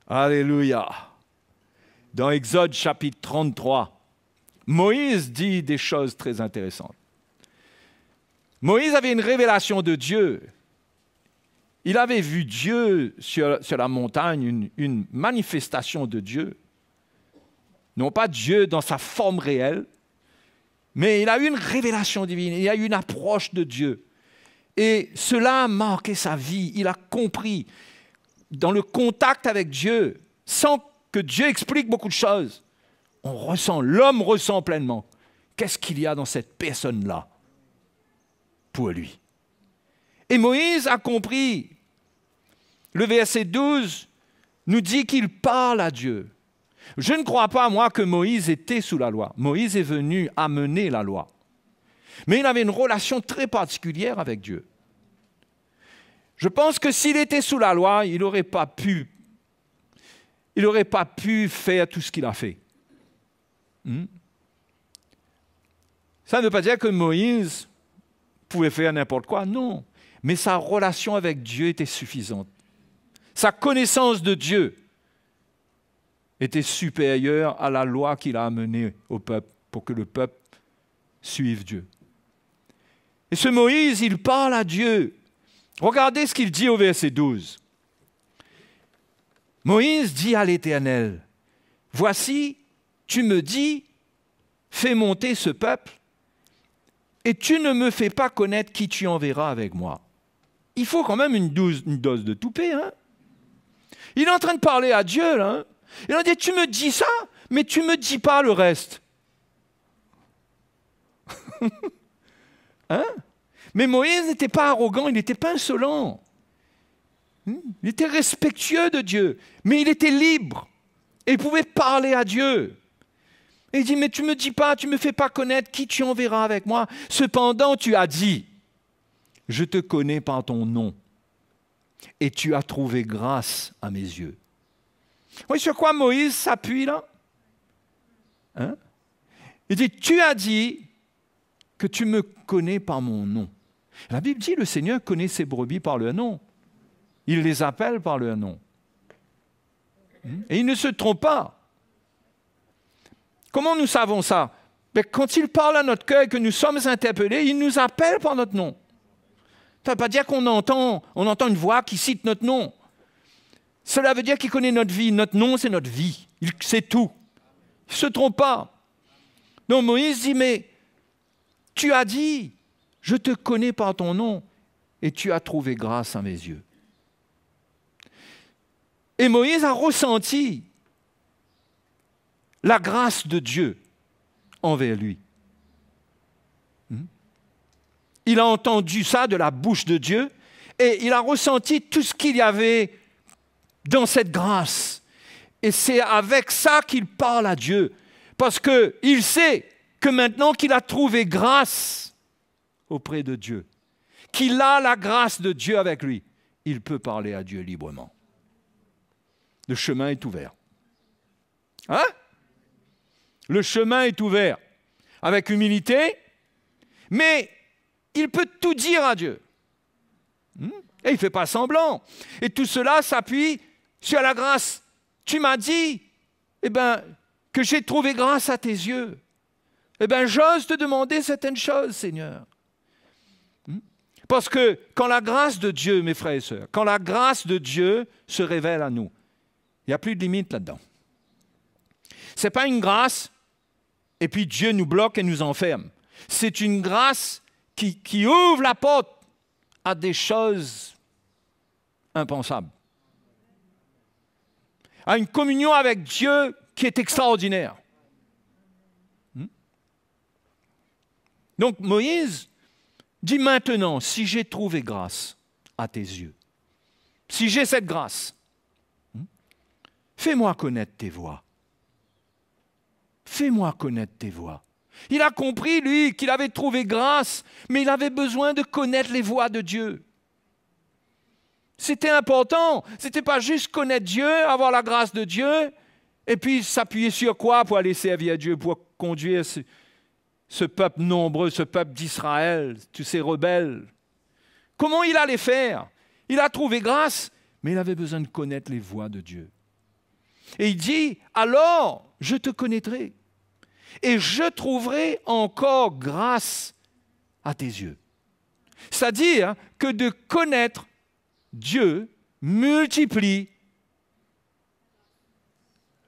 Alléluia. Dans Exode chapitre 33, Moïse dit des choses très intéressantes. Moïse avait une révélation de Dieu. Il avait vu Dieu sur la montagne, une manifestation de Dieu. Non pas Dieu dans sa forme réelle, mais il a eu une révélation divine, il a eu une approche de Dieu. Et cela a marqué sa vie. Il a compris, dans le contact avec Dieu, sans que Dieu explique beaucoup de choses, l'homme ressent pleinement. Qu'est-ce qu'il y a dans cette personne-là pour lui? Et Moïse a compris. Le verset 12 nous dit qu'il parle à Dieu. Je ne crois pas, moi, que Moïse était sous la loi. Moïse est venu amener la loi. Mais il avait une relation très particulière avec Dieu. Je pense que s'il était sous la loi, il n'aurait pas pu faire tout ce qu'il a fait. Ça ne veut pas dire que Moïse pouvait faire n'importe quoi, non. Mais sa relation avec Dieu était suffisante. Sa connaissance de Dieu était supérieure à la loi qu'il a amenée au peuple pour que le peuple suive Dieu. Et ce Moïse, il parle à Dieu. Regardez ce qu'il dit au verset 12. Moïse dit à l'Éternel, « Voici, tu me dis, fais monter ce peuple, et tu ne me fais pas connaître qui tu enverras avec moi. » Il faut quand même une dose de toupet, hein? Il est en train de parler à Dieu, là. Hein? Il a dit, tu me dis ça, mais tu ne me dis pas le reste. Hein? Mais Moïse n'était pas arrogant, il n'était pas insolent. Il était respectueux de Dieu, mais il était libre. Et il pouvait parler à Dieu. Et il dit, mais tu ne me dis pas, tu ne me fais pas connaître qui tu enverras avec moi. Cependant, tu as dit, je te connais par ton nom. Et tu as trouvé grâce à mes yeux. Vous voyez sur quoi Moïse s'appuie là? Hein? Il dit, tu as dit que tu me connais par mon nom. La Bible dit, le Seigneur connaît ses brebis par leur nom. Il les appelle par leur nom. Et il ne se trompe pas. Comment nous savons ça? Ben, quand il parle à notre cœur et que nous sommes interpellés, il nous appelle par notre nom. Ça ne veut pas dire qu'on entend une voix qui cite notre nom. Cela veut dire qu'il connaît notre vie. Notre nom, c'est notre vie. Il sait tout. Il ne se trompe pas. Donc Moïse dit, mais tu as dit, je te connais par ton nom et tu as trouvé grâce à mes yeux. Et Moïse a ressenti la grâce de Dieu envers lui. Il a entendu ça de la bouche de Dieu et il a ressenti tout ce qu'il y avait dans cette grâce. Et c'est avec ça qu'il parle à Dieu. Parce qu'il sait que maintenant qu'il a trouvé grâce auprès de Dieu, qu'il a la grâce de Dieu avec lui, il peut parler à Dieu librement. Le chemin est ouvert. Hein? Le chemin est ouvert avec humilité, mais il peut tout dire à Dieu. Et il ne fait pas semblant. Et tout cela s'appuie sur la grâce. Tu m'as dit que j'ai trouvé grâce à tes yeux. J'ose te demander certaines choses, Seigneur. Parce que quand la grâce de Dieu, mes frères et sœurs, quand la grâce de Dieu se révèle à nous, il n'y a plus de limite là-dedans. Ce n'est pas une grâce et puis Dieu nous bloque et nous enferme. C'est une grâce qui ouvre la porte à des choses impensables. À une communion avec Dieu qui est extraordinaire. Donc Moïse dit maintenant, si j'ai trouvé grâce à tes yeux, si j'ai cette grâce, fais-moi connaître tes voies. Fais-moi connaître tes voies. Il a compris, lui, qu'il avait trouvé grâce, mais il avait besoin de connaître les voies de Dieu. C'était important. Ce n'était pas juste connaître Dieu, avoir la grâce de Dieu, et puis s'appuyer sur quoi pour aller servir Dieu, pour conduire ce peuple nombreux, ce peuple d'Israël, tous ces rebelles. Comment il allait faire? Il a trouvé grâce, mais il avait besoin de connaître les voies de Dieu. Et il dit, alors je te connaîtrai et je trouverai encore grâce à tes yeux. C'est-à-dire que de connaître Dieu multiplie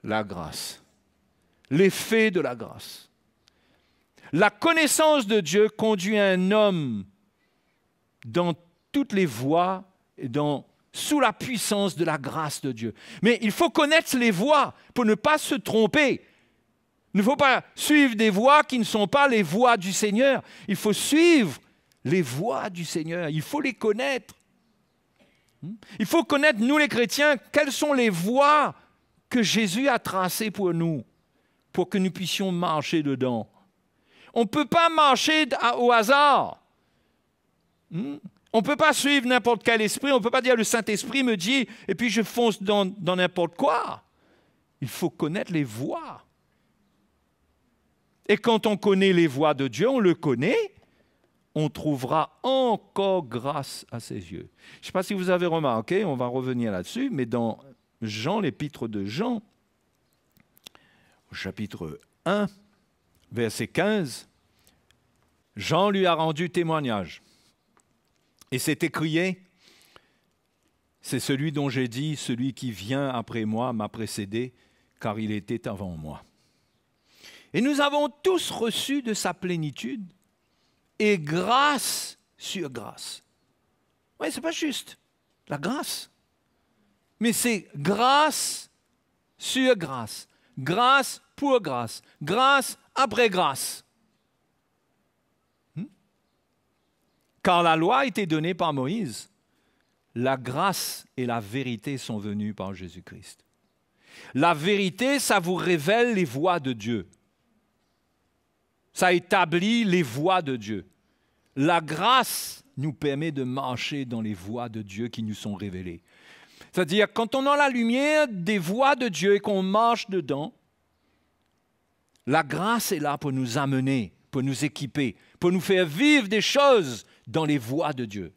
la grâce, l'effet de la grâce. La connaissance de Dieu conduit un homme dans toutes les voies et sous la puissance de la grâce de Dieu. Mais il faut connaître les voies pour ne pas se tromper. Il ne faut pas suivre des voies qui ne sont pas les voies du Seigneur. Il faut suivre les voies du Seigneur. Il faut les connaître. Il faut connaître, nous les chrétiens, quelles sont les voies que Jésus a tracées pour nous, pour que nous puissions marcher dedans. On ne peut pas marcher au hasard. On ne peut pas suivre n'importe quel esprit. On ne peut pas dire le Saint-Esprit me dit et puis je fonce dans n'importe quoi. Il faut connaître les voies. Et quand on connaît les voies de Dieu, on le connaît, on trouvera encore grâce à ses yeux. Je ne sais pas si vous avez remarqué, on va revenir là-dessus, mais dans Jean, l'épître de Jean, au chapitre 1, verset 15, Jean lui a rendu témoignage. Et c'est écrié, c'est celui dont j'ai dit, celui qui vient après moi m'a précédé, car il était avant moi. Et nous avons tous reçu de sa plénitude, et grâce sur grâce. Oui, c'est pas juste, la grâce. Mais c'est grâce sur grâce, grâce pour grâce, grâce après grâce. Car la loi a été donnée par Moïse, la grâce et la vérité sont venues par Jésus-Christ. La vérité, ça vous révèle les voies de Dieu. Ça établit les voies de Dieu. La grâce nous permet de marcher dans les voies de Dieu qui nous sont révélées. C'est-à-dire, quand on a la lumière des voies de Dieu et qu'on marche dedans, la grâce est là pour nous amener, pour nous équiper, pour nous faire vivre des choses dans les voies de Dieu.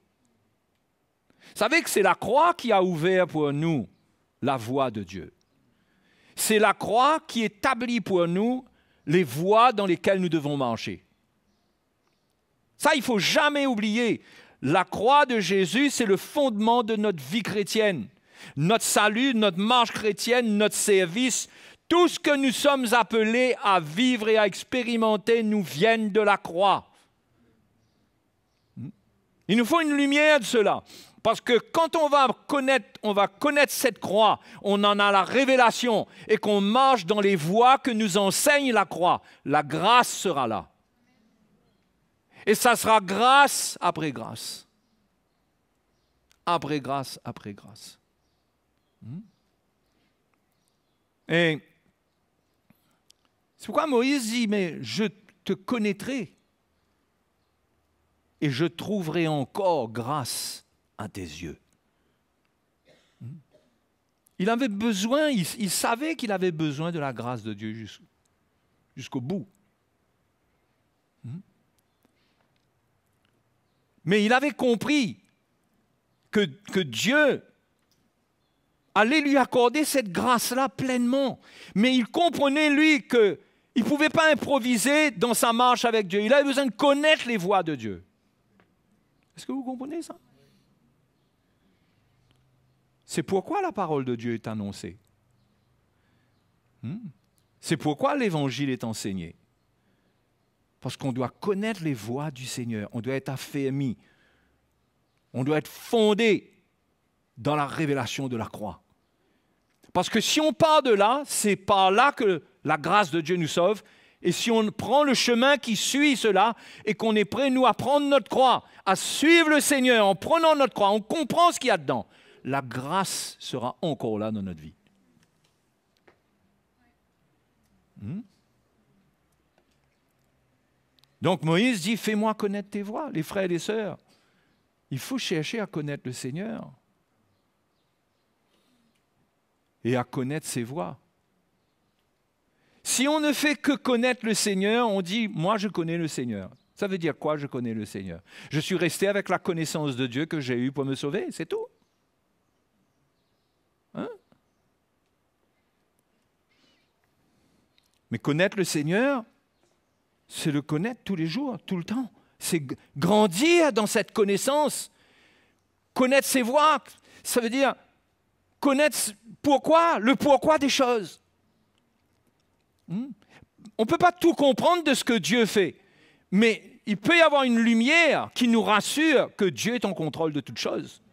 Vous savez que c'est la croix qui a ouvert pour nous la voie de Dieu. C'est la croix qui établit pour nous les voies dans lesquelles nous devons marcher. Ça, il ne faut jamais oublier. La croix de Jésus, c'est le fondement de notre vie chrétienne. Notre salut, notre marche chrétienne, notre service, tout ce que nous sommes appelés à vivre et à expérimenter nous viennent de la croix. Il nous faut une lumière de cela. Parce que quand on va connaître cette croix, on en a la révélation et qu'on marche dans les voies que nous enseigne la croix, la grâce sera là. Et ça sera grâce après grâce. Après grâce, après grâce. Et c'est pourquoi Moïse dit, mais je te connaîtrai et je trouverai encore grâce à tes yeux. Il avait besoin, il savait qu'il avait besoin de la grâce de Dieu jusqu'au bout. Mais il avait compris que Dieu allait lui accorder cette grâce-là pleinement. Mais il comprenait, lui, qu'il ne pouvait pas improviser dans sa marche avec Dieu. Il avait besoin de connaître les voies de Dieu. Est-ce que vous comprenez ça? C'est pourquoi la parole de Dieu est annoncée. C'est pourquoi l'Évangile est enseigné. Parce qu'on doit connaître les voies du Seigneur. On doit être affermi. On doit être fondé dans la révélation de la croix. Parce que si on part de là, c'est par là que la grâce de Dieu nous sauve. Et si on prend le chemin qui suit cela et qu'on est prêt, nous, à prendre notre croix, à suivre le Seigneur en prenant notre croix, on comprend ce qu'il y a dedans. La grâce sera encore là dans notre vie. Donc Moïse dit, fais-moi connaître tes voies. Les frères et les sœurs, il faut chercher à connaître le Seigneur et à connaître ses voies. Si on ne fait que connaître le Seigneur, on dit, moi je connais le Seigneur. Ça veut dire quoi, je connais le Seigneur? Je suis resté avec la connaissance de Dieu que j'ai eue pour me sauver, c'est tout. Mais connaître le Seigneur, c'est le connaître tous les jours, tout le temps. C'est grandir dans cette connaissance. Connaître ses voies, ça veut dire connaître le pourquoi des choses. On ne peut pas tout comprendre de ce que Dieu fait, mais il peut y avoir une lumière qui nous rassure que Dieu est en contrôle de toutes choses.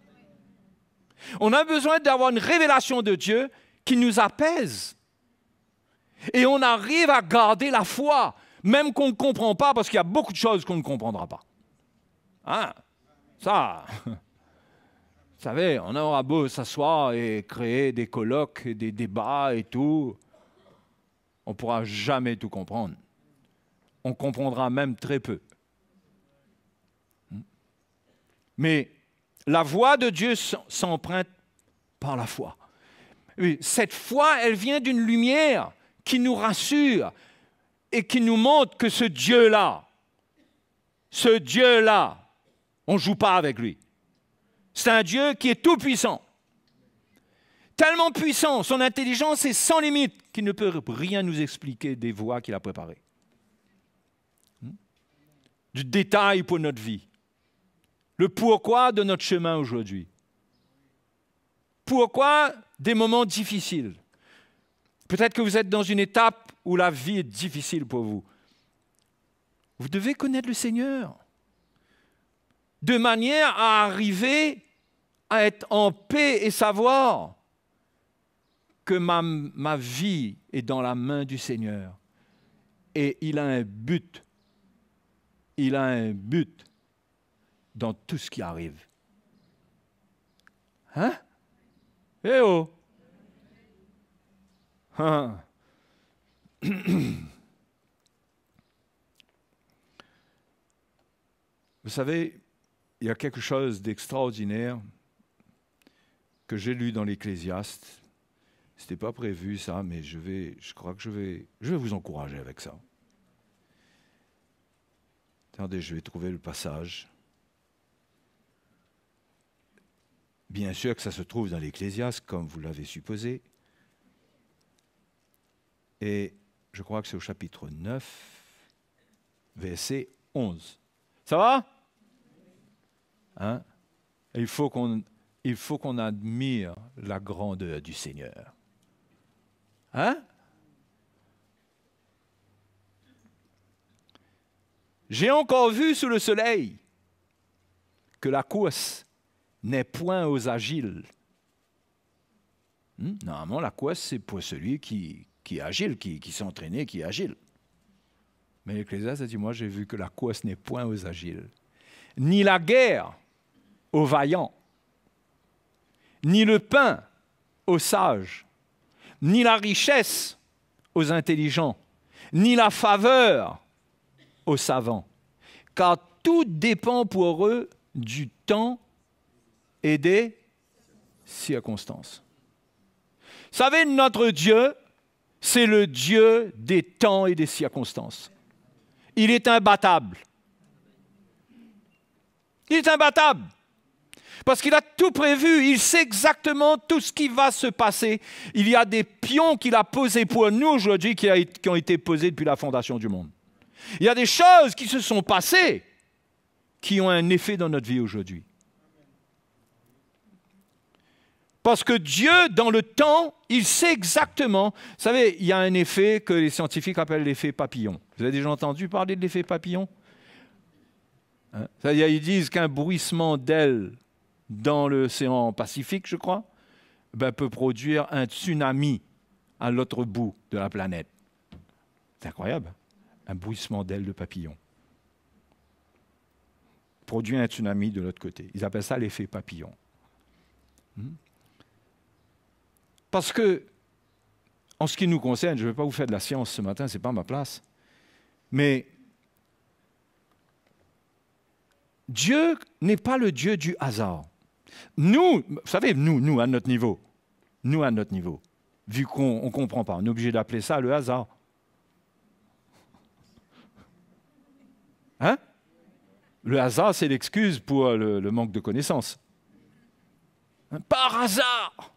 On a besoin d'avoir une révélation de Dieu qui nous apaise. Et on arrive à garder la foi, même qu'on ne comprend pas, parce qu'il y a beaucoup de choses qu'on ne comprendra pas. Ça, vous savez, on aura beau s'asseoir et créer des colloques, des débats et tout, on ne pourra jamais tout comprendre. On comprendra même très peu. Mais la voix de Dieu s'emprunte par la foi. Cette foi, elle vient d'une lumière qui nous rassure et qui nous montre que ce Dieu-là, on ne joue pas avec lui. C'est un Dieu qui est tout puissant. Tellement puissant, son intelligence est sans limite qu'il ne peut rien nous expliquer des voies qu'il a préparées. du détail pour notre vie. Le pourquoi de notre chemin aujourd'hui. Pourquoi des moments difficiles? Peut-être que vous êtes dans une étape où la vie est difficile pour vous. Vous devez connaître le Seigneur de manière à arriver à être en paix et savoir que ma vie est dans la main du Seigneur. Et il a un but. Il a un but dans tout ce qui arrive. Hein? Eh oh! Hein? Vous savez, il y a quelque chose d'extraordinaire que j'ai lu dans l'Ecclésiaste. Ce n'était pas prévu ça, mais je crois que je vais vous encourager avec ça. Attendez, je vais trouver le passage. Bien sûr que ça se trouve dans l'Ecclésiaste, comme vous l'avez supposé. Et je crois que c'est au chapitre 9, verset 11. Ça va? Hein? Il faut qu'on admire la grandeur du Seigneur. Hein? J'ai encore vu sous le soleil que la course n'est point aux agiles. Normalement, la course, c'est pour celui qui est agile, qui s'est entraîné, qui est agile. Mais l'Ecclésiaste a dit, moi, j'ai vu que la course n'est point aux agiles, ni la guerre aux vaillants, ni le pain aux sages, ni la richesse aux intelligents, ni la faveur aux savants, car tout dépend pour eux du temps et des circonstances. Vous savez, notre Dieu, c'est le Dieu des temps et des circonstances. Il est imbattable. Il est imbattable. Parce qu'il a tout prévu, il sait exactement tout ce qui va se passer. Il y a des pions qu'il a posés pour nous aujourd'hui qui ont été posés depuis la fondation du monde. Il y a des choses qui se sont passées qui ont un effet dans notre vie aujourd'hui. Parce que Dieu, dans le temps, il sait exactement. Vous savez, il y a un effet que les scientifiques appellent l'effet papillon. Vous avez déjà entendu parler de l'effet papillon? Hein? Ils disent qu'un bruissement d'ailes dans l'océan Pacifique, je crois, peut produire un tsunami à l'autre bout de la planète. C'est incroyable. Un bruissement d'ailes de papillon produit un tsunami de l'autre côté. Ils appellent ça l'effet papillon. Parce que, en ce qui nous concerne, je ne vais pas vous faire de la science ce matin, ce n'est pas ma place, mais Dieu n'est pas le Dieu du hasard. Nous, vous savez, nous à notre niveau, vu qu'on ne comprend pas, on est obligé d'appeler ça le hasard. Hein? Le hasard, c'est l'excuse pour le manque de connaissances. Par hasard!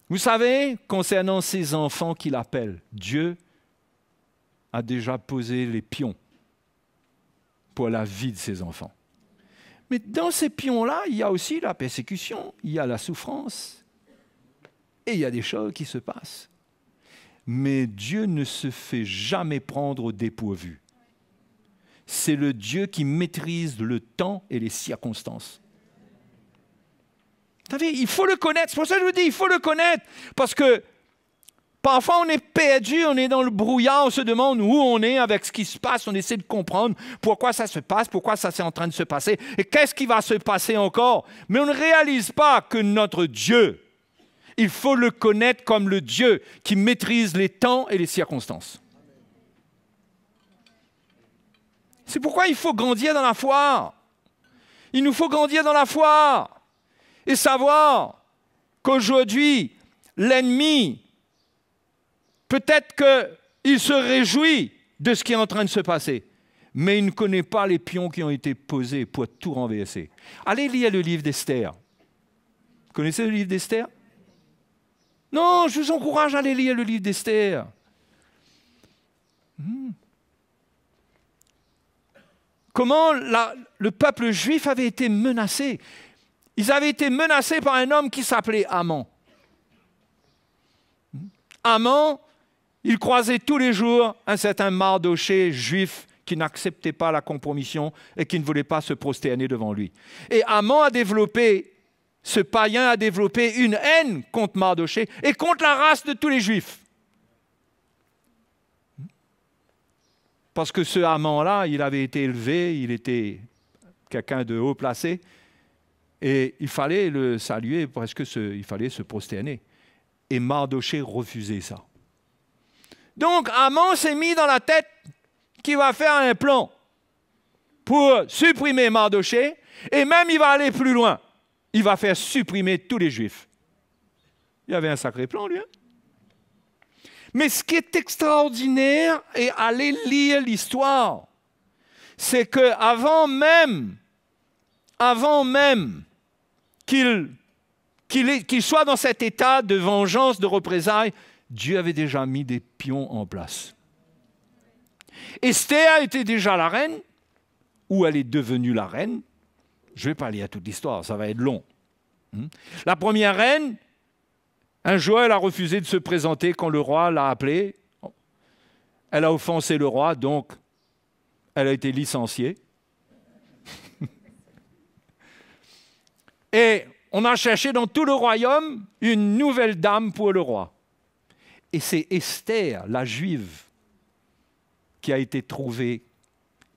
Vous savez, concernant ces enfants qu'il appelle, Dieu a déjà posé les pions pour la vie de ses enfants. Mais dans ces pions-là, il y a aussi la persécution, il y a la souffrance, et il y a des choses qui se passent. Mais Dieu ne se fait jamais prendre au dépourvu. C'est le Dieu qui maîtrise le temps et les circonstances. Vous savez, il faut le connaître. C'est pour ça que je vous dis, il faut le connaître. Parce que parfois, on est perdu, on est dans le brouillard, on se demande où on est avec ce qui se passe, on essaie de comprendre pourquoi ça se passe, pourquoi ça c'est en train de se passer, et qu'est-ce qui va se passer encore. Mais on ne réalise pas que notre Dieu, il faut le connaître comme le Dieu qui maîtrise les temps et les circonstances. C'est pourquoi il faut grandir dans la foi. Il nous faut grandir dans la foi. Et savoir qu'aujourd'hui, l'ennemi, peut-être qu'il se réjouit de ce qui est en train de se passer, mais il ne connaît pas les pions qui ont été posés pour tout renverser. Allez lire le livre d'Esther. Vous connaissez le livre d'Esther? Non, je vous encourage à aller lire le livre d'Esther. comment le peuple juif avait été menacé. Ils avaient été menacés par un homme qui s'appelait Haman. Haman, il croisait tous les jours un certain Mardochée juif qui n'acceptait pas la compromission et qui ne voulait pas se prosterner devant lui. Et Haman a développé, ce païen a développé une haine contre Mardochée et contre la race de tous les juifs. Parce que ce Haman-là, il avait été élevé, il était quelqu'un de haut placé, et il fallait le saluer, il fallait se prosterner. Et Mardochée refusait ça. Donc Haman s'est mis dans la tête qu'il va faire un plan pour supprimer Mardochée, et même il va aller plus loin. Il va faire supprimer tous les Juifs. Il y avait un sacré plan, lui. Hein? Mais ce qui est extraordinaire, et allez lire l'histoire, c'est qu'avant même qu'il soit dans cet état de vengeance, de représailles, Dieu avait déjà mis des pions en place. Esther était déjà la reine, ou elle est devenue la reine. Je ne vais pas lire toute l'histoire, ça va être long. La première reine, un jour, elle a refusé de se présenter quand le roi l'a appelée. Elle a offensé le roi, donc elle a été licenciée. Et on a cherché dans tout le royaume une nouvelle dame pour le roi. Et c'est Esther, la juive, qui a été trouvée,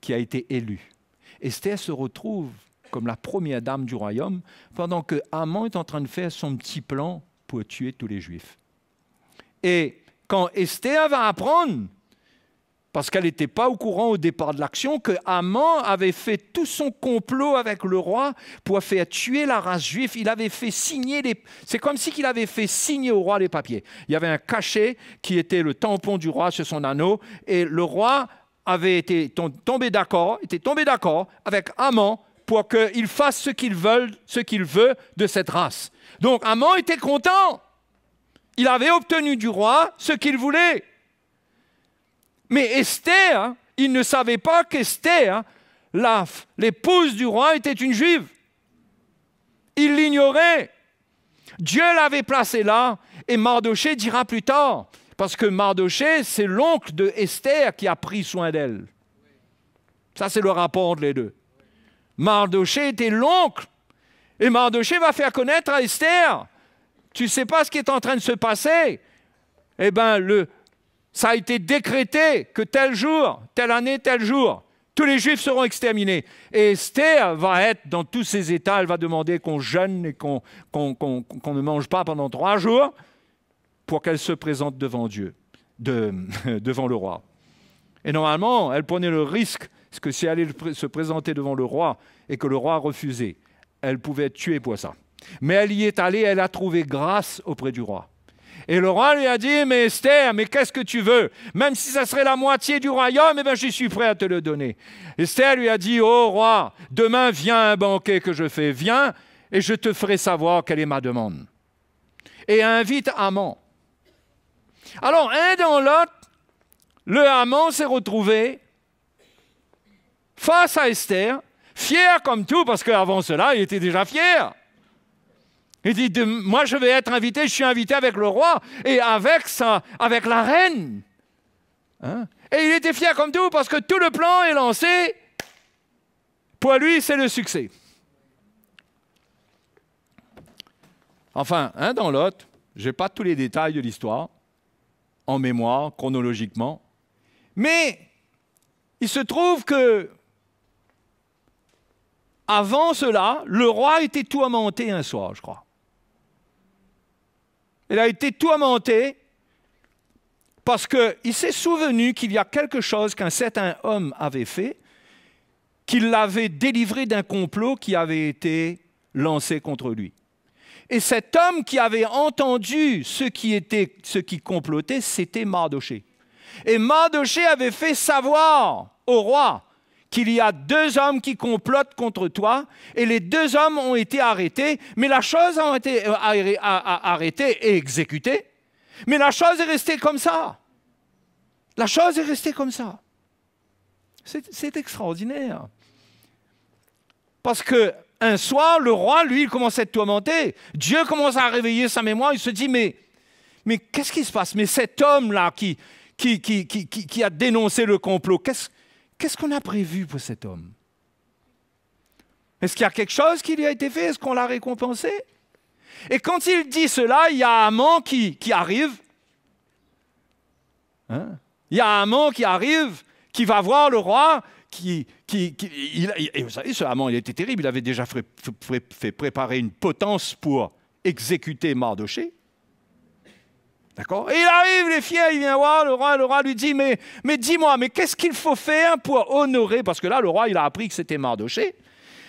qui a été élue. Esther se retrouve comme la première dame du royaume, pendant que Haman est en train de faire son petit plan pour tuer tous les Juifs. Et quand Esther va apprendre, parce qu'elle n'était pas au courant au départ de l'action, que Haman avait fait tout son complot avec le roi pour faire tuer la race juive, il avait fait signer c'est comme si il avait fait signer au roi les papiers. Il y avait un cachet qui était le tampon du roi sur son anneau, et le roi avait été tombé d'accord avec Haman pour qu'il fasse ce qu'il veut de cette race. Donc Haman était content. Il avait obtenu du roi ce qu'il voulait. Mais Esther, il ne savait pas qu'Esther, l'épouse du roi, était une juive. Il l'ignorait. Dieu l'avait placée là, et Mardochée dira plus tard, parce que Mardochée, c'est l'oncle de Esther qui a pris soin d'elle. Ça, c'est le rapport entre les deux. Mardochée était l'oncle, et Mardochée va faire connaître à Esther, tu ne sais pas ce qui est en train de se passer. Eh bien, ça a été décrété que tel jour, telle année, tel jour, tous les Juifs seront exterminés. Et Esther va être dans tous ces états, elle va demander qu'on jeûne et qu'on ne mange pas pendant 3 jours pour qu'elle se présente devant Dieu, devant le roi. Et normalement, elle prenait le risque, parce que si elle allait se présenter devant le roi et que le roi refusait, elle pouvait être tuée pour ça. Mais elle y est allée, elle a trouvé grâce auprès du roi. Et le roi lui a dit, mais Esther, mais qu'est-ce que tu veux? Même si ça serait la moitié du royaume, eh bien, je suis prêt à te le donner. Esther lui a dit, oh roi, demain vient un banquet que je fais, viens et je te ferai savoir quelle est ma demande. Et invite Haman. Alors, un dans l'autre, le Haman s'est retrouvé face à Esther, fier comme tout, parce qu'avant cela, il était déjà fier. Il dit, moi je vais être invité, je suis invité avec le roi et avec la reine. Hein? Et il était fier comme tout parce que tout le plan est lancé. Pour lui, c'est le succès. Enfin, un dans l'autre, je n'ai pas tous les détails de l'histoire, en mémoire, chronologiquement, mais il se trouve que avant cela, le roi était tourmenté un soir, je crois. Il a été tourmenté parce qu'il s'est souvenu qu'il y a quelque chose qu'un certain homme avait fait, qu'il l'avait délivré d'un complot qui avait été lancé contre lui. Et cet homme qui avait entendu ce qui complotait, c'était Mardochée. Et Mardochée avait fait savoir au roi qu'il y a 2 hommes qui complotent contre toi, et les 2 hommes ont été arrêtés, mais la chose a été arrêtée et exécutée, mais la chose est restée comme ça. La chose est restée comme ça. C'est extraordinaire. Parce qu'un soir, le roi, lui, il commence à être tourmenté. Dieu commence à réveiller sa mémoire. Il se dit, mais qu'est-ce qui se passe? Mais cet homme-là qui a dénoncé le complot, qu'est-ce qu'on a prévu pour cet homme? Est-ce qu'il y a quelque chose qui lui a été fait? Est-ce qu'on l'a récompensé? Et quand il dit cela, il y a Haman qui arrive. Hein? Il y a Haman qui arrive, qui va voir le roi, et vous savez, ce Haman, il était terrible. Il avait déjà fait préparer une potence pour exécuter Mardochée. D'accord? Et il arrive, les fiers, il vient voir le roi lui dit, mais dis-moi, mais qu'est-ce qu'il faut faire pour honorer? Parce que là, le roi, il a appris que c'était Mardochée.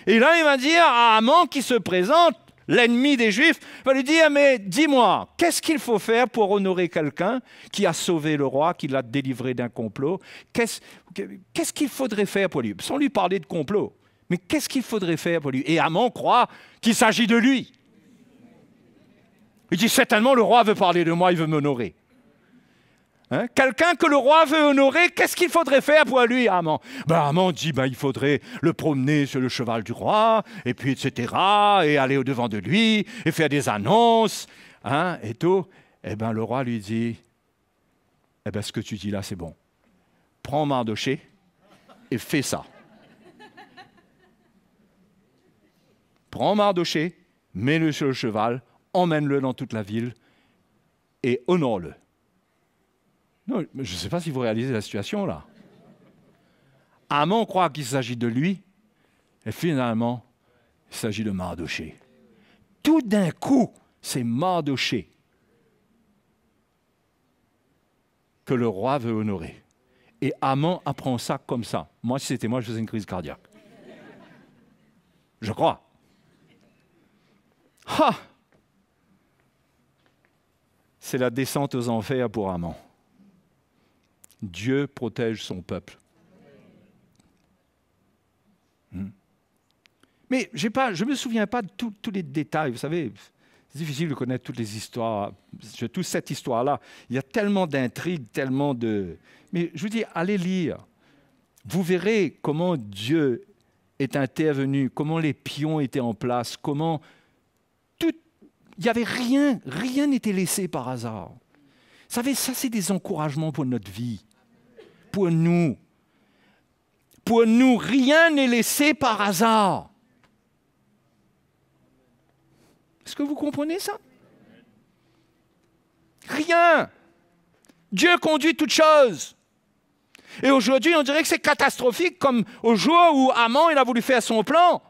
Et là, il va dire à Haman qui se présente, l'ennemi des Juifs, va lui dire, mais dis-moi, qu'est-ce qu'il faut faire pour honorer quelqu'un qui a sauvé le roi, qui l'a délivré d'un complot? Qu'est-ce qu'il faudrait faire pour lui? Sans lui parler de complot, mais qu'est-ce qu'il faudrait faire pour lui? Et Haman croit qu'il s'agit de lui. Il dit, certainement, le roi veut parler de moi, il veut m'honorer. Hein? Quelqu'un que le roi veut honorer, qu'est-ce qu'il faudrait faire pour lui, Haman? Haman dit, il faudrait le promener sur le cheval du roi, et puis etc., et aller au-devant de lui, et faire des annonces, hein, et tout. Le roi lui dit, ce que tu dis là, c'est bon. Prends Mardochée et fais ça. Prends Mardochée, mets-le sur le cheval, emmène-le dans toute la ville, et honore-le. Non, je ne sais pas si vous réalisez la situation là. Haman croit qu'il s'agit de lui, et finalement, il s'agit de Mardochée. Tout d'un coup, c'est Mardochée que le roi veut honorer. Et Haman apprend ça comme ça. Moi, si c'était moi, je faisais une crise cardiaque. Je crois. Ha! C'est la descente aux enfers pour Haman. Dieu protège son peuple. Mais je ne me souviens pas de tous les détails. Vous savez, c'est difficile de connaître toutes les histoires. Surtout cette histoire-là. Il y a tellement d'intrigues, tellement de... Mais je vous dis, allez lire. Vous verrez comment Dieu est intervenu, comment les pions étaient en place, comment... Il n'y avait rien n'était laissé par hasard. Vous savez, ça, c'est des encouragements pour notre vie. Pour nous, rien n'est laissé par hasard. Est-ce que vous comprenez ça? Rien. Dieu conduit toutes choses. Et aujourd'hui, on dirait que c'est catastrophique, comme au jour où Haman il a voulu faire son plan.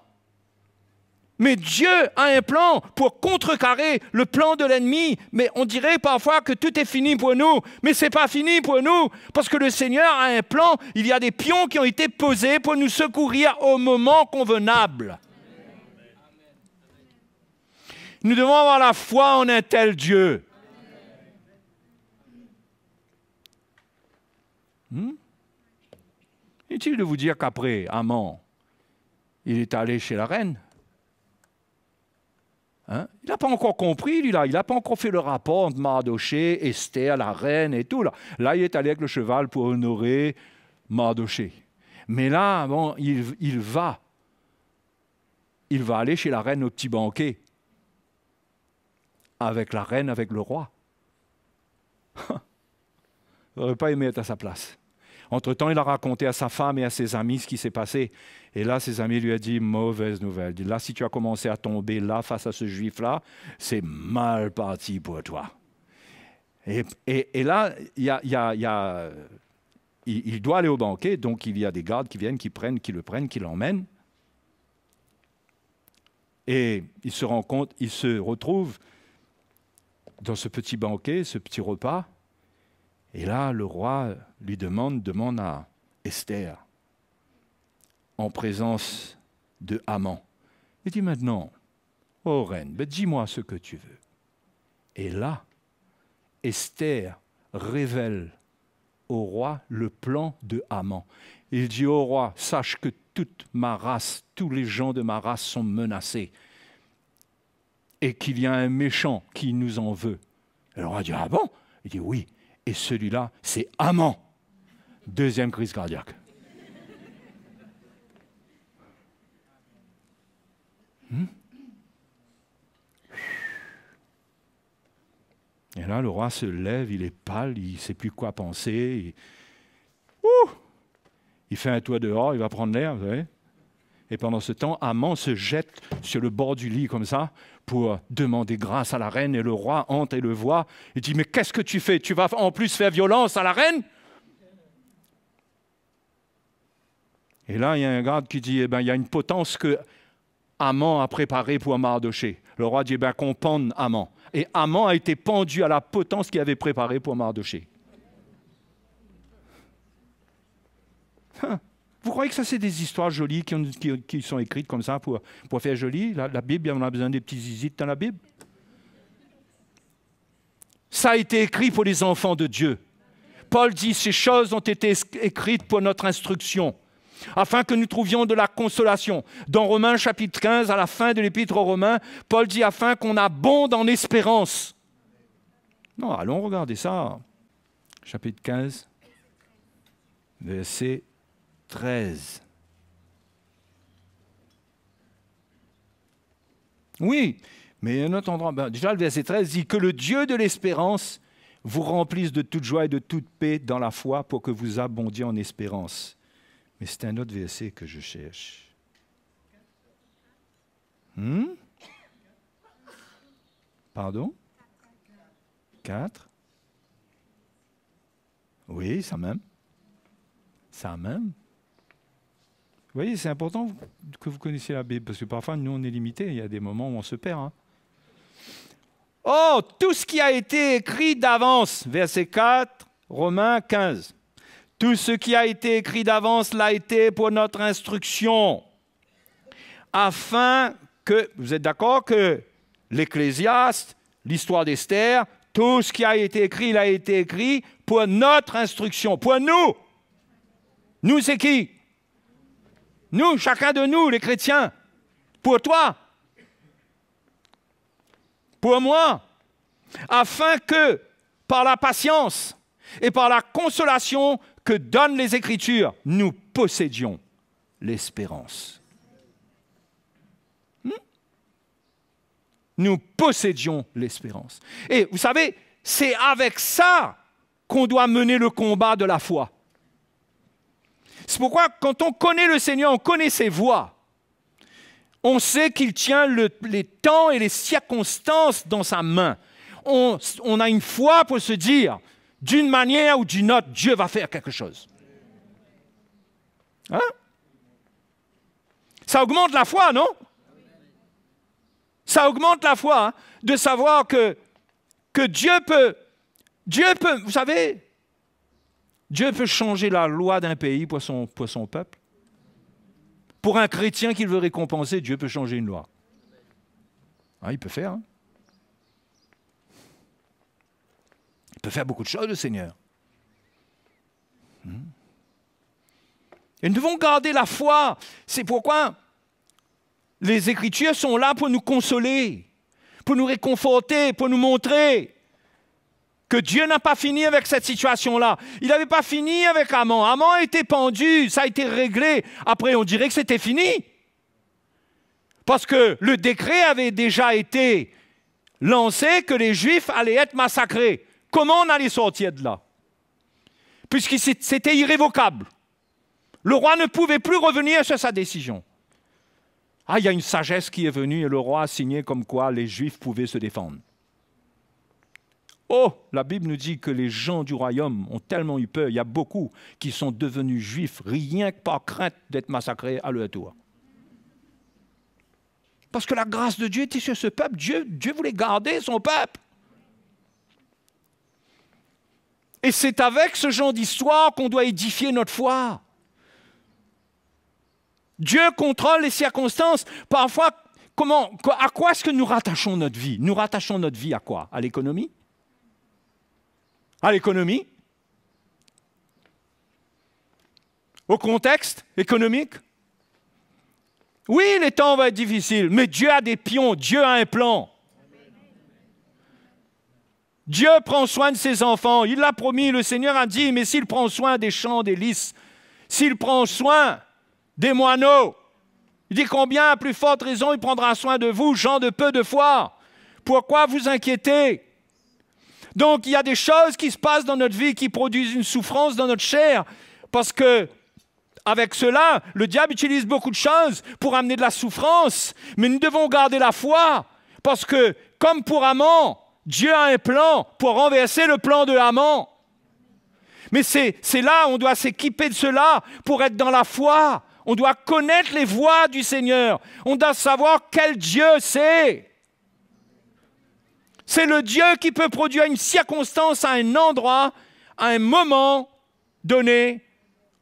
Mais Dieu a un plan pour contrecarrer le plan de l'ennemi. Mais on dirait parfois que tout est fini pour nous. Mais ce n'est pas fini pour nous. Parce que le Seigneur a un plan. Il y a des pions qui ont été posés pour nous secourir au moment convenable. Nous devons avoir la foi en un tel Dieu. Inutile de vous dire qu'après Haman, il est allé chez la reine. Hein? Il n'a pas encore compris, lui, là. Il n'a pas encore fait le rapport entre Mardochée, Esther, la reine et tout. Là, il est allé avec le cheval pour honorer Mardochée. Mais là, bon, il va aller chez la reine au petit banquet. Avec la reine, avec le roi. Il n'aurait pas aimé être à sa place. Entre-temps, il a raconté à sa femme et à ses amis ce qui s'est passé. Et là, ses amis lui ont dit, mauvaise nouvelle. Il dit, là, si tu as commencé à tomber là, face à ce juif-là, c'est mal parti pour toi. Et là, il doit aller au banquet, donc il y a des gardes qui viennent, qui le prennent, qui l'emmènent. Et il se retrouve dans ce petit banquet, ce petit repas. Et là, le roi lui demande à Esther, en présence de Haman. Il dit maintenant, ô reine, dis-moi ce que tu veux. Et là, Esther révèle au roi le plan de Haman. Il dit au roi, sache que toute ma race, tous les gens de ma race sont menacés et qu'il y a un méchant qui nous en veut. Et le roi dit, ah bon? Il dit oui. Et celui-là, c'est Haman. Deuxième crise cardiaque. Et là, le roi se lève, il est pâle, il ne sait plus quoi penser. Il fait un tour dehors, il va prendre l'air, vous savez. Et pendant ce temps, Haman se jette sur le bord du lit comme ça pour demander grâce à la reine. Et le roi entre et le voit. Il dit, mais qu'est-ce que tu fais? Tu vas en plus faire violence à la reine? Et là, il y a un garde qui dit, eh bien, il y a une potence que Haman a préparée pour Mardochée. Le roi dit, eh bien, qu'on pende Haman. Et Haman a été pendu à la potence qu'il avait préparée pour Mardochée. Vous croyez que ça, c'est des histoires jolies qui sont écrites comme ça pour faire joli? La Bible, on a besoin des petits zizit dans la Bible. Ça a été écrit pour les enfants de Dieu. Paul dit, ces choses ont été écrites pour notre instruction, afin que nous trouvions de la consolation. Dans Romains chapitre 15, à la fin de l'épître aux Romains, Paul dit, afin qu'on abonde en espérance. Non, allons regarder ça. Chapitre 15, verset 13. Oui, mais un autre endroit, déjà le verset 13 dit que le Dieu de l'espérance vous remplisse de toute joie et de toute paix dans la foi pour que vous abondiez en espérance. Mais c'est un autre verset que je cherche. Pardon? 4? Oui, ça même. Ça même. Vous voyez, c'est important que vous connaissiez la Bible, parce que parfois, nous, on est limités. Il y a des moments où on se perd. Oh, tout ce qui a été écrit d'avance, verset 4, Romains 15. Tout ce qui a été écrit d'avance l'a été pour notre instruction, afin que, vous êtes d'accord que l'Ecclésiaste, l'histoire d'Esther, tout ce qui a été écrit, il a été écrit pour notre instruction, pour nous. Nous, c'est qui? Nous, chacun de nous, les chrétiens. Pour toi. Pour moi. Afin que, par la patience et par la consolation que donnent les Écritures, nous possédions l'espérance. Nous possédions l'espérance. Et vous savez, c'est avec ça qu'on doit mener le combat de la foi. C'est pourquoi, quand on connaît le Seigneur, on connaît ses voies. On sait qu'il tient les temps et les circonstances dans sa main. On a une foi pour se dire, d'une manière ou d'une autre, Dieu va faire quelque chose. Hein? Ça augmente la foi, non? Ça augmente la foi, hein, de savoir que Dieu peut, vous savez, Dieu peut changer la loi d'un pays pour son peuple. Pour un chrétien qu'il veut récompenser, Dieu peut changer une loi. Ah, il peut faire. Hein? Il peut faire beaucoup de choses, le Seigneur. Et nous devons garder la foi. C'est pourquoi les Écritures sont là pour nous consoler, pour nous réconforter, pour nous montrer que Dieu n'a pas fini avec cette situation-là. Il n'avait pas fini avec Haman. Haman a été pendu, ça a été réglé. Après, on dirait que c'était fini. Parce que le décret avait déjà été lancé que les Juifs allaient être massacrés. Comment on allait sortir de là? Puisque c'était irrévocable. Le roi ne pouvait plus revenir sur sa décision. Ah, il y a une sagesse qui est venue et le roi a signé comme quoi les Juifs pouvaient se défendre. Oh, la Bible nous dit que les gens du royaume ont tellement eu peur. Il y a beaucoup qui sont devenus juifs rien que par crainte d'être massacrés à leur tour. Parce que la grâce de Dieu était sur ce peuple. Dieu voulait garder son peuple. Et c'est avec ce genre d'histoire qu'on doit édifier notre foi. Dieu contrôle les circonstances. Parfois, à quoi est-ce que nous rattachons notre vie? Nous rattachons notre vie à quoi? À l'économie? À l'économie? Au contexte économique? Oui, les temps vont être difficiles, mais Dieu a des pions, Dieu a un plan. Dieu prend soin de ses enfants, il l'a promis, le Seigneur a dit, mais s'il prend soin des champs, des lys, s'il prend soin des moineaux, Il dit combien à plus forte raison il prendra soin de vous, gens de peu de foi. Pourquoi vous inquiétez? Donc il y a des choses qui se passent dans notre vie qui produisent une souffrance dans notre chair parce que avec cela, le diable utilise beaucoup de choses pour amener de la souffrance, mais nous devons garder la foi parce que comme pour Haman, Dieu a un plan pour renverser le plan de Haman. Mais c'est là, on doit s'équiper de cela pour être dans la foi. On doit connaître les voies du Seigneur. On doit savoir quel Dieu c'est. C'est le Dieu qui peut produire une circonstance à un endroit, à un moment donné,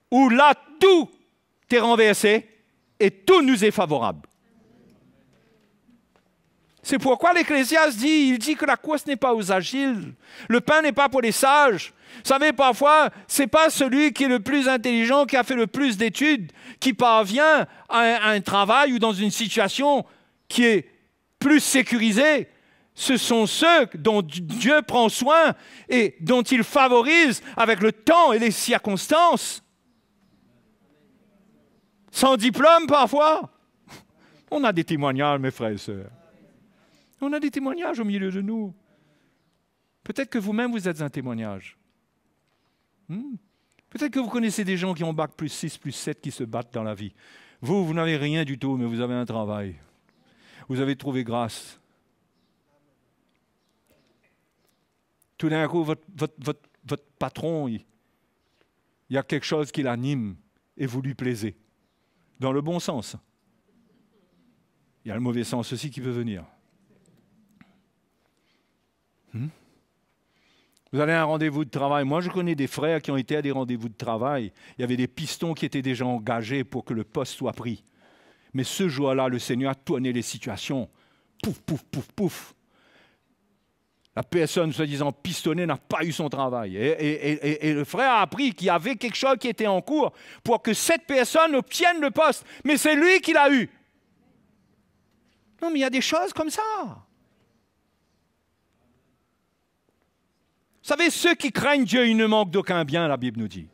où là, tout est renversé et tout nous est favorable. C'est pourquoi l'Ecclésiaste dit que la course n'est pas aux agiles, le pain n'est pas pour les sages. Vous savez, parfois, ce n'est pas celui qui est le plus intelligent, qui a fait le plus d'études, qui parvient à un travail ou dans une situation qui est plus sécurisée. Ce sont ceux dont Dieu prend soin et dont il favorise avec le temps et les circonstances. Sans diplôme parfois. On a des témoignages, mes frères et sœurs. On a des témoignages au milieu de nous. Peut-être que vous-même, vous êtes un témoignage. Peut-être que vous connaissez des gens qui ont bac plus 6, plus 7, qui se battent dans la vie. Vous n'avez rien du tout, mais vous avez un travail. Vous avez trouvé grâce. Tout d'un coup, votre patron, il y a quelque chose qui l'anime et vous lui plaisez. Dans le bon sens. Il y a le mauvais sens aussi qui peut venir. Vous allez à un rendez-vous de travail. Moi, je connais des frères qui ont été à des rendez-vous de travail. Il y avait des pistons qui étaient déjà engagés pour que le poste soit pris. Mais ce jour-là, le Seigneur a tourné les situations. Pouf, pouf, pouf, pouf. La personne, soi-disant pistonnée, n'a pas eu son travail. Et le frère a appris qu'il y avait quelque chose qui était en cours pour que cette personne obtienne le poste. Mais c'est lui qui l'a eu. Non, mais il y a des choses comme ça. Vous savez, ceux qui craignent Dieu, ils ne manquent d'aucun bien, la Bible nous dit.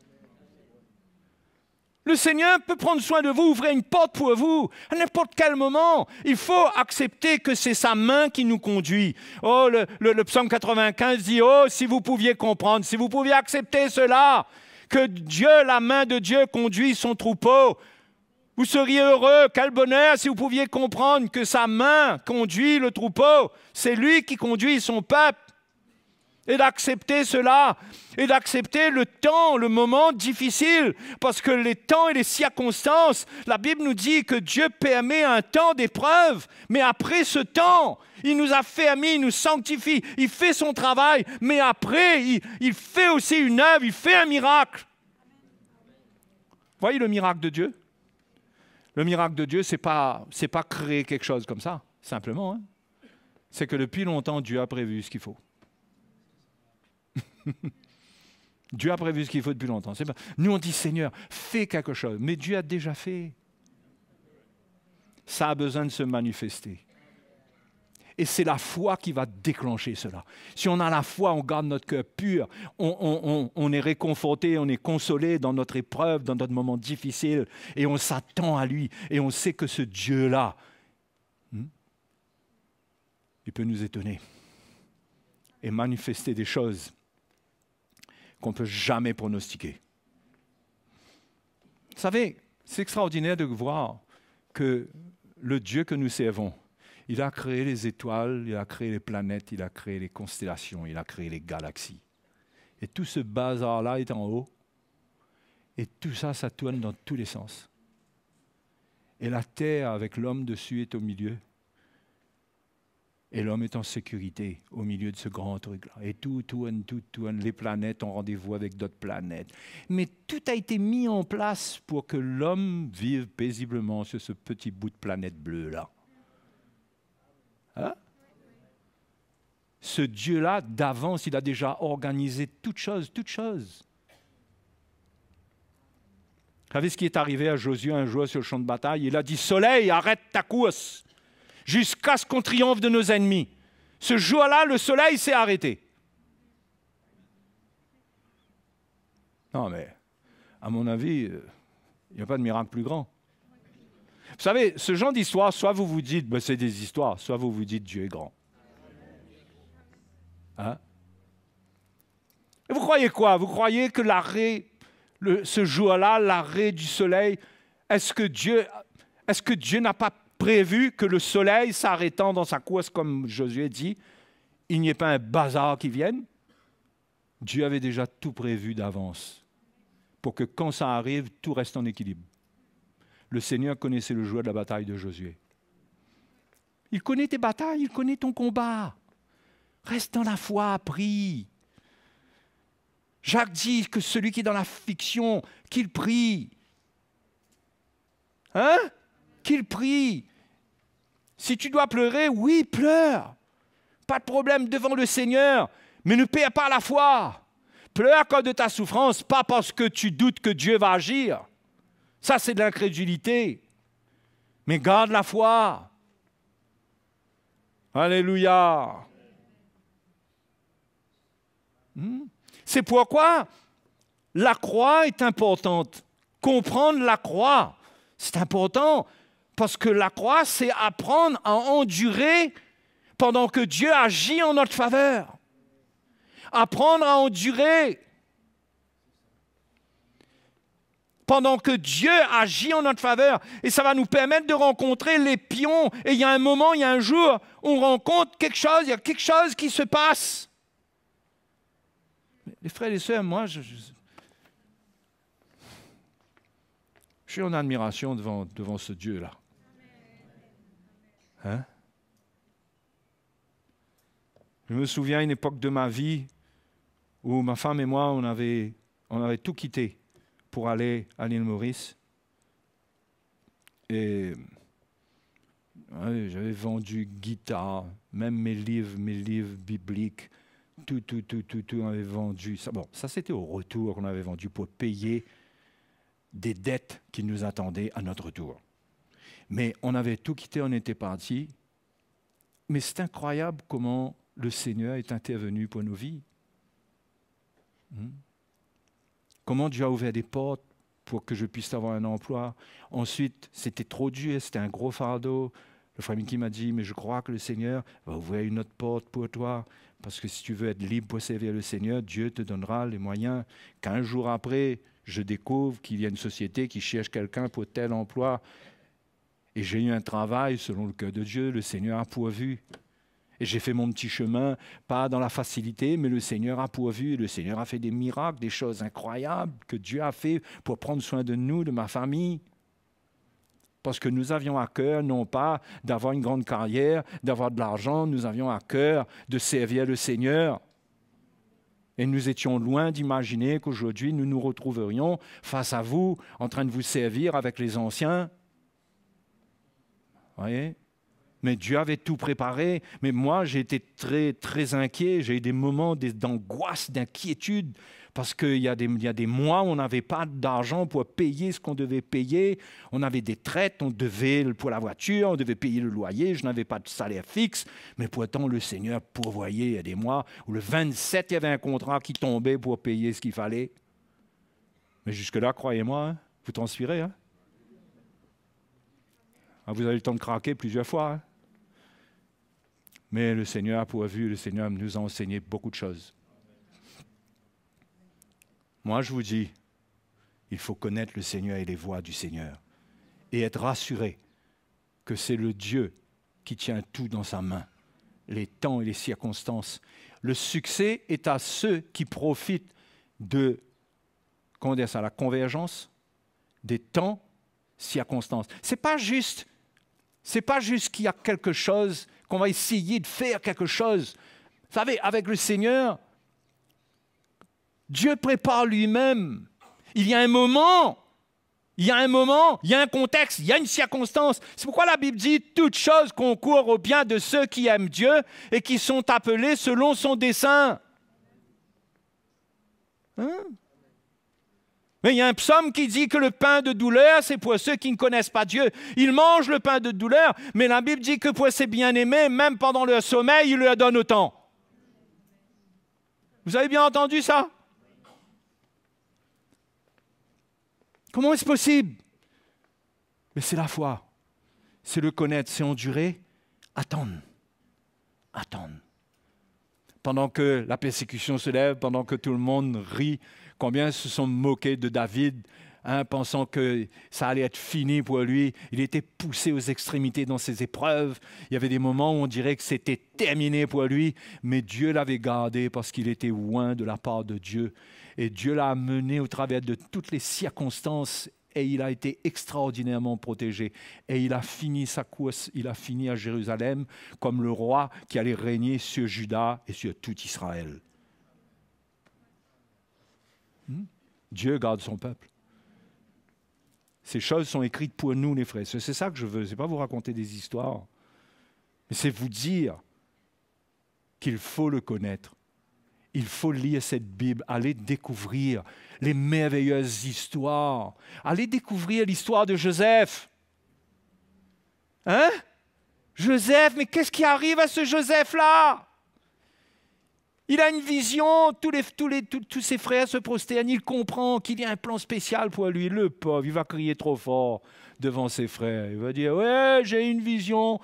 Le Seigneur peut prendre soin de vous, ouvrir une porte pour vous, à n'importe quel moment. Il faut accepter que c'est sa main qui nous conduit. Oh, le psaume 95 dit, oh, si vous pouviez comprendre, si vous pouviez accepter cela, que Dieu, la main de Dieu conduit son troupeau, vous seriez heureux, quel bonheur si vous pouviez comprendre que sa main conduit le troupeau. C'est lui qui conduit son peuple. Et d'accepter cela, et d'accepter le temps, le moment difficile, parce que les temps et les circonstances, la Bible nous dit que Dieu permet un temps d'épreuve, mais après ce temps, il nous a fait amis, il nous sanctifie, il fait son travail, mais après, il fait aussi une œuvre, il fait un miracle. Voyez le miracle de Dieu? Le miracle de Dieu, c'est pas créer quelque chose comme ça, simplement. Hein? C'est que depuis longtemps, Dieu a prévu ce qu'il faut. Dieu a prévu ce qu'il faut depuis longtemps. C'est pas... Nous, on dit, Seigneur, fais quelque chose. Mais Dieu a déjà fait. Ça a besoin de se manifester. Et c'est la foi qui va déclencher cela. Si on a la foi, on garde notre cœur pur, on est réconforté, on est consolé dans notre épreuve, dans notre moment difficile, et on s'attend à lui. Et on sait que ce Dieu-là, il peut nous étonner et manifester des choses qu'on ne peut jamais pronostiquer. Vous savez, c'est extraordinaire de voir que le Dieu que nous servons, il a créé les étoiles, il a créé les planètes, il a créé les constellations, il a créé les galaxies. Et tout ce bazar-là est en haut. Et tout ça, ça tourne dans tous les sens. Et la terre avec l'homme dessus est au milieu. Et l'homme est en sécurité au milieu de ce grand truc-là. Et tout tourne. Les planètes ont rendez-vous avec d'autres planètes. Mais tout a été mis en place pour que l'homme vive paisiblement sur ce petit bout de planète bleue-là. Hein? Ce Dieu-là, d'avance, il a déjà organisé toutes choses. Vous savez ce qui est arrivé à Josué un jour sur le champ de bataille? Il a dit, « Soleil, arrête ta course !» jusqu'à ce qu'on triomphe de nos ennemis. Ce jour-là, le soleil s'est arrêté. Non, mais à mon avis, il n'y a pas de miracle plus grand. Vous savez, ce genre d'histoire, soit vous vous dites, ben, c'est des histoires, soit vous vous dites, Dieu est grand. Hein? Et vous croyez quoi? Vous croyez que l'arrêt, ce jour-là, l'arrêt du soleil, est-ce que Dieu n'a pas prévu que le soleil s'arrêtant dans sa course, comme Josué dit, il n'y ait pas un bazar qui vienne? Dieu avait déjà tout prévu d'avance pour que quand ça arrive, tout reste en équilibre. Le Seigneur connaissait le jour de la bataille de Josué. Il connaît tes batailles, il connaît ton combat. Reste dans la foi, prie. Jacques dit que celui qui est dans la fiction, qu'il prie. Hein? Qu'il prie. Si tu dois pleurer, oui, pleure. Pas de problème devant le Seigneur, mais ne perds pas la foi. Pleure quand de ta souffrance, pas parce que tu doutes que Dieu va agir. Ça, c'est de l'incrédulité. Mais garde la foi. Alléluia. C'est pourquoi la croix est importante. Comprendre la croix, c'est important. Parce que la croix, c'est apprendre à endurer pendant que Dieu agit en notre faveur. Apprendre à endurer pendant que Dieu agit en notre faveur. Et ça va nous permettre de rencontrer les pions. Et il y a un moment, il y a un jour, on rencontre quelque chose, il y a quelque chose qui se passe. Les frères et les sœurs, moi, je suis en admiration devant ce Dieu-là. Hein? Je me souviens à une époque de ma vie où ma femme et moi, on avait tout quitté pour aller à l'île Maurice. Et j'avais vendu guitare, même mes livres bibliques, tout, on avait vendu. Ça c'était au retour qu'on avait vendu pour payer des dettes qui nous attendaient à notre retour. Mais on avait tout quitté, on était partis. Mais c'est incroyable comment le Seigneur est intervenu pour nos vies. Comment Dieu a ouvert des portes pour que je puisse avoir un emploi. Ensuite, c'était trop dur, c'était un gros fardeau. Le frère Mickey m'a dit, mais je crois que le Seigneur va ouvrir une autre porte pour toi. Parce que si tu veux être libre pour servir le Seigneur, Dieu te donnera les moyens. 15 jours après, je découvre qu'il y a une société qui cherche quelqu'un pour tel emploi. Et j'ai eu un travail selon le cœur de Dieu. Le Seigneur a pourvu. Et j'ai fait mon petit chemin, pas dans la facilité, mais le Seigneur a pourvu. Le Seigneur a fait des miracles, des choses incroyables que Dieu a fait pour prendre soin de nous, de ma famille. Parce que nous avions à cœur, non pas d'avoir une grande carrière, d'avoir de l'argent, nous avions à cœur de servir le Seigneur. Et nous étions loin d'imaginer qu'aujourd'hui, nous nous retrouverions face à vous, en train de vous servir avec les anciens. Vous voyez ? Mais Dieu avait tout préparé. Mais moi, j'ai été très, très inquiet. J'ai eu des moments d'angoisse, d'inquiétude, parce qu'il y a des mois où on n'avait pas d'argent pour payer ce qu'on devait payer. On avait des traites, on devait pour la voiture, on devait payer le loyer. Je n'avais pas de salaire fixe. Mais pourtant, le Seigneur pourvoyait. Il y a des mois où le 27, il y avait un contrat qui tombait pour payer ce qu'il fallait. Mais jusque-là, croyez-moi, hein, vous transpirez. Hein? Ah, vous avez eu le temps de craquer plusieurs fois. Hein? Mais le Seigneur a pourvu, le Seigneur nous a enseigné beaucoup de choses. Moi, je vous dis, il faut connaître le Seigneur et les voies du Seigneur et être rassuré que c'est le Dieu qui tient tout dans sa main, les temps et les circonstances. Le succès est à ceux qui profitent de, la convergence des temps, circonstances. C'est pas juste qu'il y a quelque chose, qu'on va essayer de faire quelque chose. Vous savez, avec le Seigneur, Dieu prépare lui-même. Il y a un moment, il y a un contexte, il y a une circonstance. C'est pourquoi la Bible dit « Toutes choses concourent au bien de ceux qui aiment Dieu et qui sont appelés selon son dessein. » Mais il y a un psaume qui dit que le pain de douleur, c'est pour ceux qui ne connaissent pas Dieu. Ils mangent le pain de douleur, mais la Bible dit que pour ses bien-aimés, même pendant leur sommeil, il leur donne autant. Vous avez bien entendu ça? Comment est-ce possible? Mais c'est la foi. c'est le connaître, c'est endurer, attendre. Attendre. Pendant que la persécution se lève, pendant que tout le monde rit, combien se sont moqués de David, pensant que ça allait être fini pour lui. Il était poussé aux extrémités dans ses épreuves. Il y avait des moments où on dirait que c'était terminé pour lui, mais Dieu l'avait gardé parce qu'il était loin de la part de Dieu. Et Dieu l'a amené au travers de toutes les circonstances et il a été extraordinairement protégé. Et il a fini sa course, il a fini à Jérusalem comme le roi qui allait régner sur Juda et sur tout Israël. Dieu garde son peuple. Ces choses sont écrites pour nous, les frères. C'est ça que je veux. Ce n'est pas vous raconter des histoires, mais c'est vous dire qu'il faut le connaître. Il faut lire cette Bible, aller découvrir les merveilleuses histoires. Allez découvrir l'histoire de Joseph. Hein? Joseph, mais qu'est-ce qui arrive à ce Joseph-là? Il a une vision, tous ses frères se prosternent, il comprend qu'il y a un plan spécial pour lui. Le pauvre, il va crier trop fort devant ses frères. Il va dire, ouais, j'ai une vision.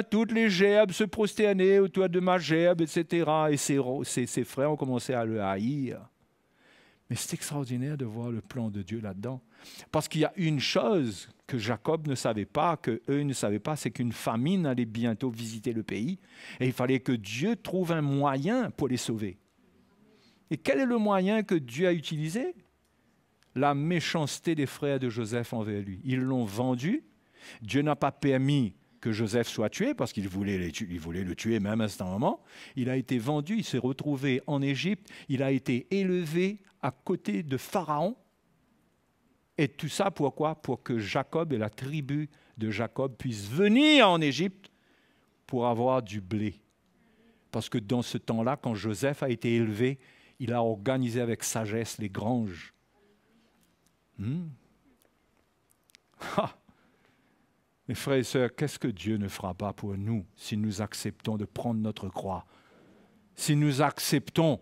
Toutes les gerbes se prosternaient autour de ma gerbe, etc. Et ses frères ont commencé à le haïr. Mais c'est extraordinaire de voir le plan de Dieu là-dedans. Parce qu'il y a une chose que Jacob ne savait pas, qu'eux ne savaient pas, c'est qu'une famine allait bientôt visiter le pays. Et il fallait que Dieu trouve un moyen pour les sauver. Et quel est le moyen que Dieu a utilisé? La méchanceté des frères de Joseph envers lui. Ils l'ont vendu. Dieu n'a pas permis que Joseph soit tué, parce qu'il voulait le tuer même à ce moment. Il a été vendu, il s'est retrouvé en Égypte, il a été élevé à côté de Pharaon. Et tout ça pourquoi? Pour que Jacob et la tribu de Jacob puissent venir en Égypte pour avoir du blé. Parce que dans ce temps-là, quand Joseph a été élevé, il a organisé avec sagesse les granges. Mes frères et sœurs, qu'est-ce que Dieu ne fera pas pour nous si nous acceptons de prendre notre croix, si nous acceptons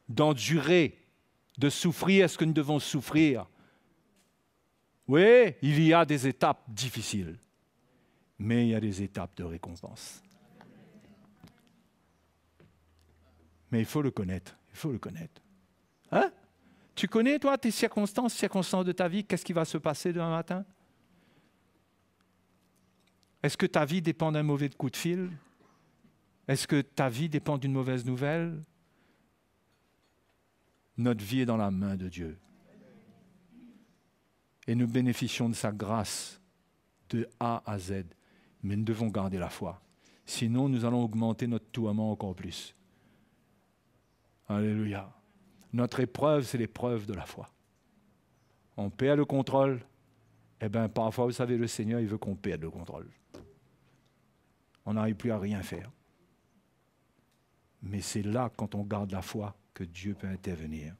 d'endurer, de souffrir ce que nous devons souffrir? Oui, il y a des étapes difficiles, mais il y a des étapes de récompense. Mais il faut le connaître, il faut le connaître. Hein? Tu connais, toi, tes circonstances de ta vie, qu'est-ce qui va se passer demain matin? Est-ce que ta vie dépend d'un mauvais coup de fil? Est-ce que ta vie dépend d'une mauvaise nouvelle? Notre vie est dans la main de Dieu. Et nous bénéficions de sa grâce de A à Z. Mais nous devons garder la foi. Sinon, nous allons augmenter notre tourment encore plus. Alléluia. Notre épreuve, c'est l'épreuve de la foi. On perd le contrôle. Eh bien, parfois, vous savez, le Seigneur, il veut qu'on perde le contrôle. On n'arrive plus à rien faire. Mais c'est là, quand on garde la foi, que Dieu peut intervenir.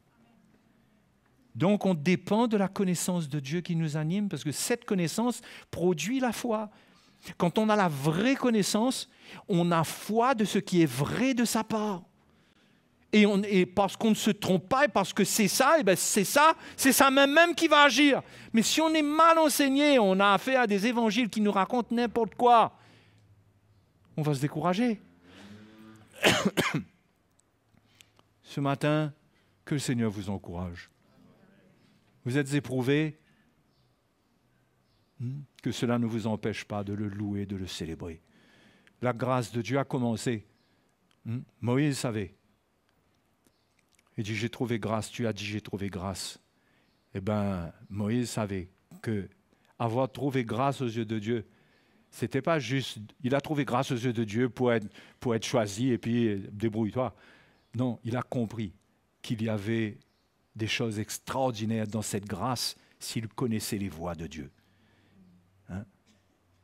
Donc, on dépend de la connaissance de Dieu qui nous anime, parce que cette connaissance produit la foi. Quand on a la vraie connaissance, on a foi de ce qui est vrai de sa part. Et parce qu'on ne se trompe pas, et parce que c'est ça, et bien c'est ça même qui va agir. Mais si on est mal enseigné, on a affaire à des évangiles qui nous racontent n'importe quoi, on va se décourager. Ce matin, que le Seigneur vous encourage. Vous êtes éprouvés, que cela ne vous empêche pas de le louer, de le célébrer. La grâce de Dieu a commencé. Moïse savait. Il dit, j'ai trouvé grâce. Tu as dit, j'ai trouvé grâce. Eh bien, Moïse savait que avoir trouvé grâce aux yeux de Dieu, c'était pas juste, il a trouvé grâce aux yeux de Dieu pour être choisi et puis débrouille-toi. Non, il a compris qu'il y avait des choses extraordinaires dans cette grâce s'il connaissait les voies de Dieu.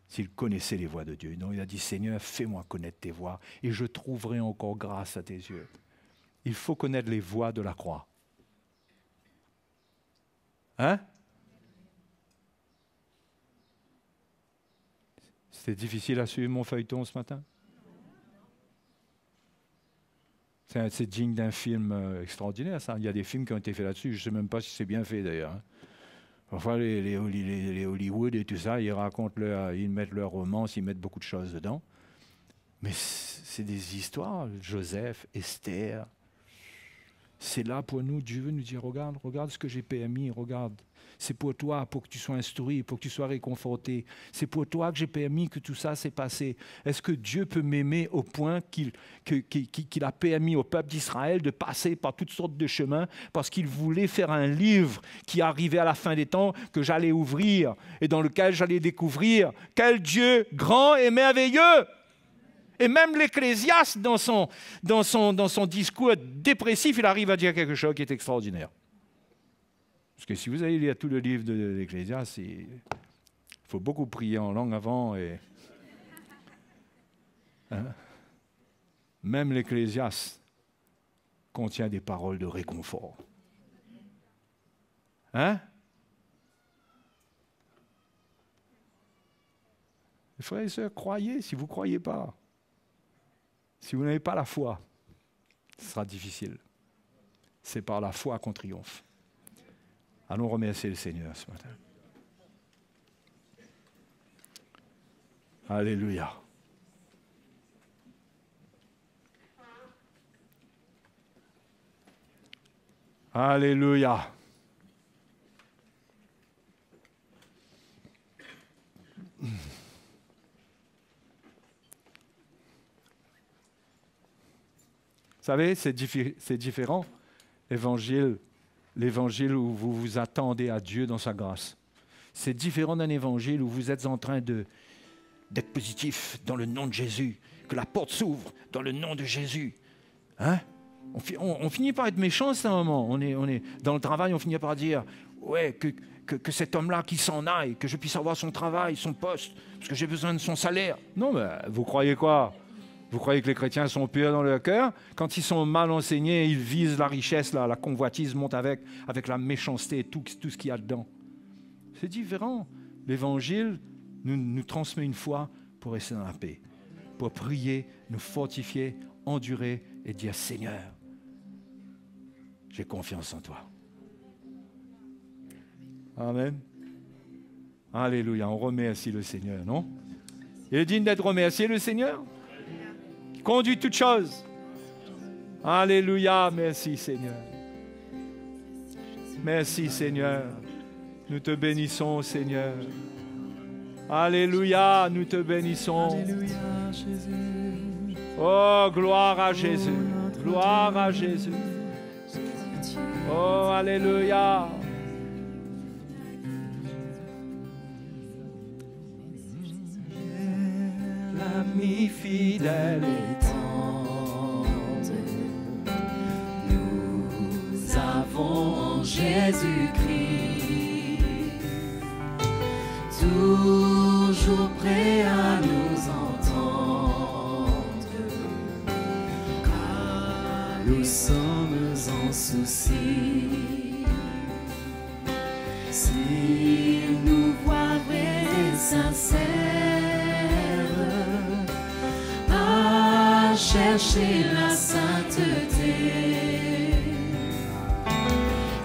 S'il connaissait les voies de Dieu. Donc il a dit, Seigneur, fais-moi connaître tes voies et je trouverai encore grâce à tes yeux. Il faut connaître les voies de la croix. C'était difficile à suivre mon feuilleton ce matin? C'est digne d'un film extraordinaire, ça. Il y a des films qui ont été faits là-dessus. Je ne sais même pas si c'est bien fait, d'ailleurs. Parfois, les Hollywood et tout ça, ils racontent ils mettent leur romance, ils mettent beaucoup de choses dedans. Mais c'est des histoires, Joseph, Esther. C'est là pour nous, Dieu veut nous dire, regarde ce que j'ai permis, regarde. C'est pour toi, pour que tu sois instruit, pour que tu sois réconforté. C'est pour toi que j'ai permis que tout ça s'est passé. Est-ce que Dieu peut m'aimer au point qu'il a permis au peuple d'Israël de passer par toutes sortes de chemins parce qu'il voulait faire un livre qui arrivait à la fin des temps, que j'allais ouvrir et dans lequel j'allais découvrir quel Dieu grand et merveilleux. Et même l'Ecclésiaste, dans son discours dépressif, il arrive à dire quelque chose qui est extraordinaire. Parce que si vous allez lire tout le livre de l'Ecclésiaste, il faut beaucoup prier en langue avant. Même l'Ecclésiaste contient des paroles de réconfort. Hein? Les frères et sœurs, croyez si vous ne croyez pas. Si vous n'avez pas la foi, ce sera difficile. C'est par la foi qu'on triomphe. Allons remercier le Seigneur ce matin. Alléluia. Alléluia. Vous savez, c'est différent, l'évangile où vous vous attendez à Dieu dans sa grâce. C'est différent d'un évangile où vous êtes en train d'être positif dans le nom de Jésus, que la porte s'ouvre dans le nom de Jésus. Hein? On finit par être méchant à un moment. On est dans le travail, on finit par dire ouais, que cet homme-là qui s'en aille, que je puisse avoir son travail, son poste, parce que j'ai besoin de son salaire. Non, mais vous croyez quoi? Vous croyez que les chrétiens sont purs dans leur cœur? Quand ils sont mal enseignés, ils visent la richesse, la convoitise monte avec la méchanceté, tout ce qu'il y a dedans. C'est différent. L'Évangile nous transmet une foi pour rester dans la paix, pour prier, nous fortifier, endurer et dire « Seigneur, j'ai confiance en toi. » Amen. Alléluia. On remercie le Seigneur, non? Il est digne d'être remercié, le Seigneur? Conduit toutes choses. Alléluia, merci Seigneur. Merci Seigneur. Nous te bénissons Seigneur. Alléluia, nous te bénissons. Alléluia, Jésus. Oh, gloire à Jésus. Gloire à Jésus. Oh, alléluia. L'ami fidèle et tendre, nous avons Jésus-Christ, toujours prêt à nous entendre, car nous sommes en souci. S'il nous voit vrais et sincères, chercher la sainteté,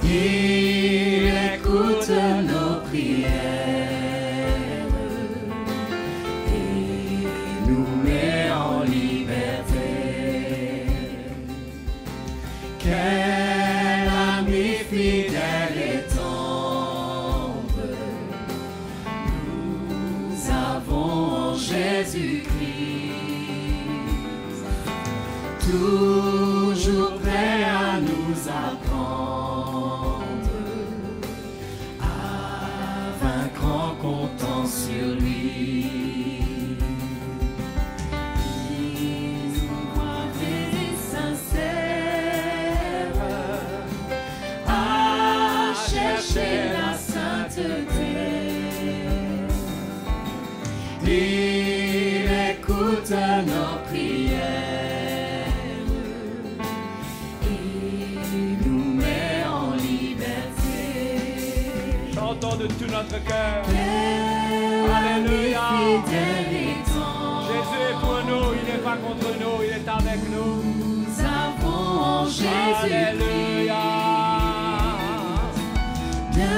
il écoute nos prières et nous met en liberté. Quel ami fidèle et tendre nous avons en Jésus-Christ, toujours prêt à nous apprendre à vaincre en comptant sur lui. Il nous croit vrai et sincère à chercher la sainteté. Il écoute nos prières. De tout notre cœur. Alléluia. Jésus est pour nous, il n'est pas contre nous, il est avec nous. Nous avons en Jésus-Christ. Alléluia. Ne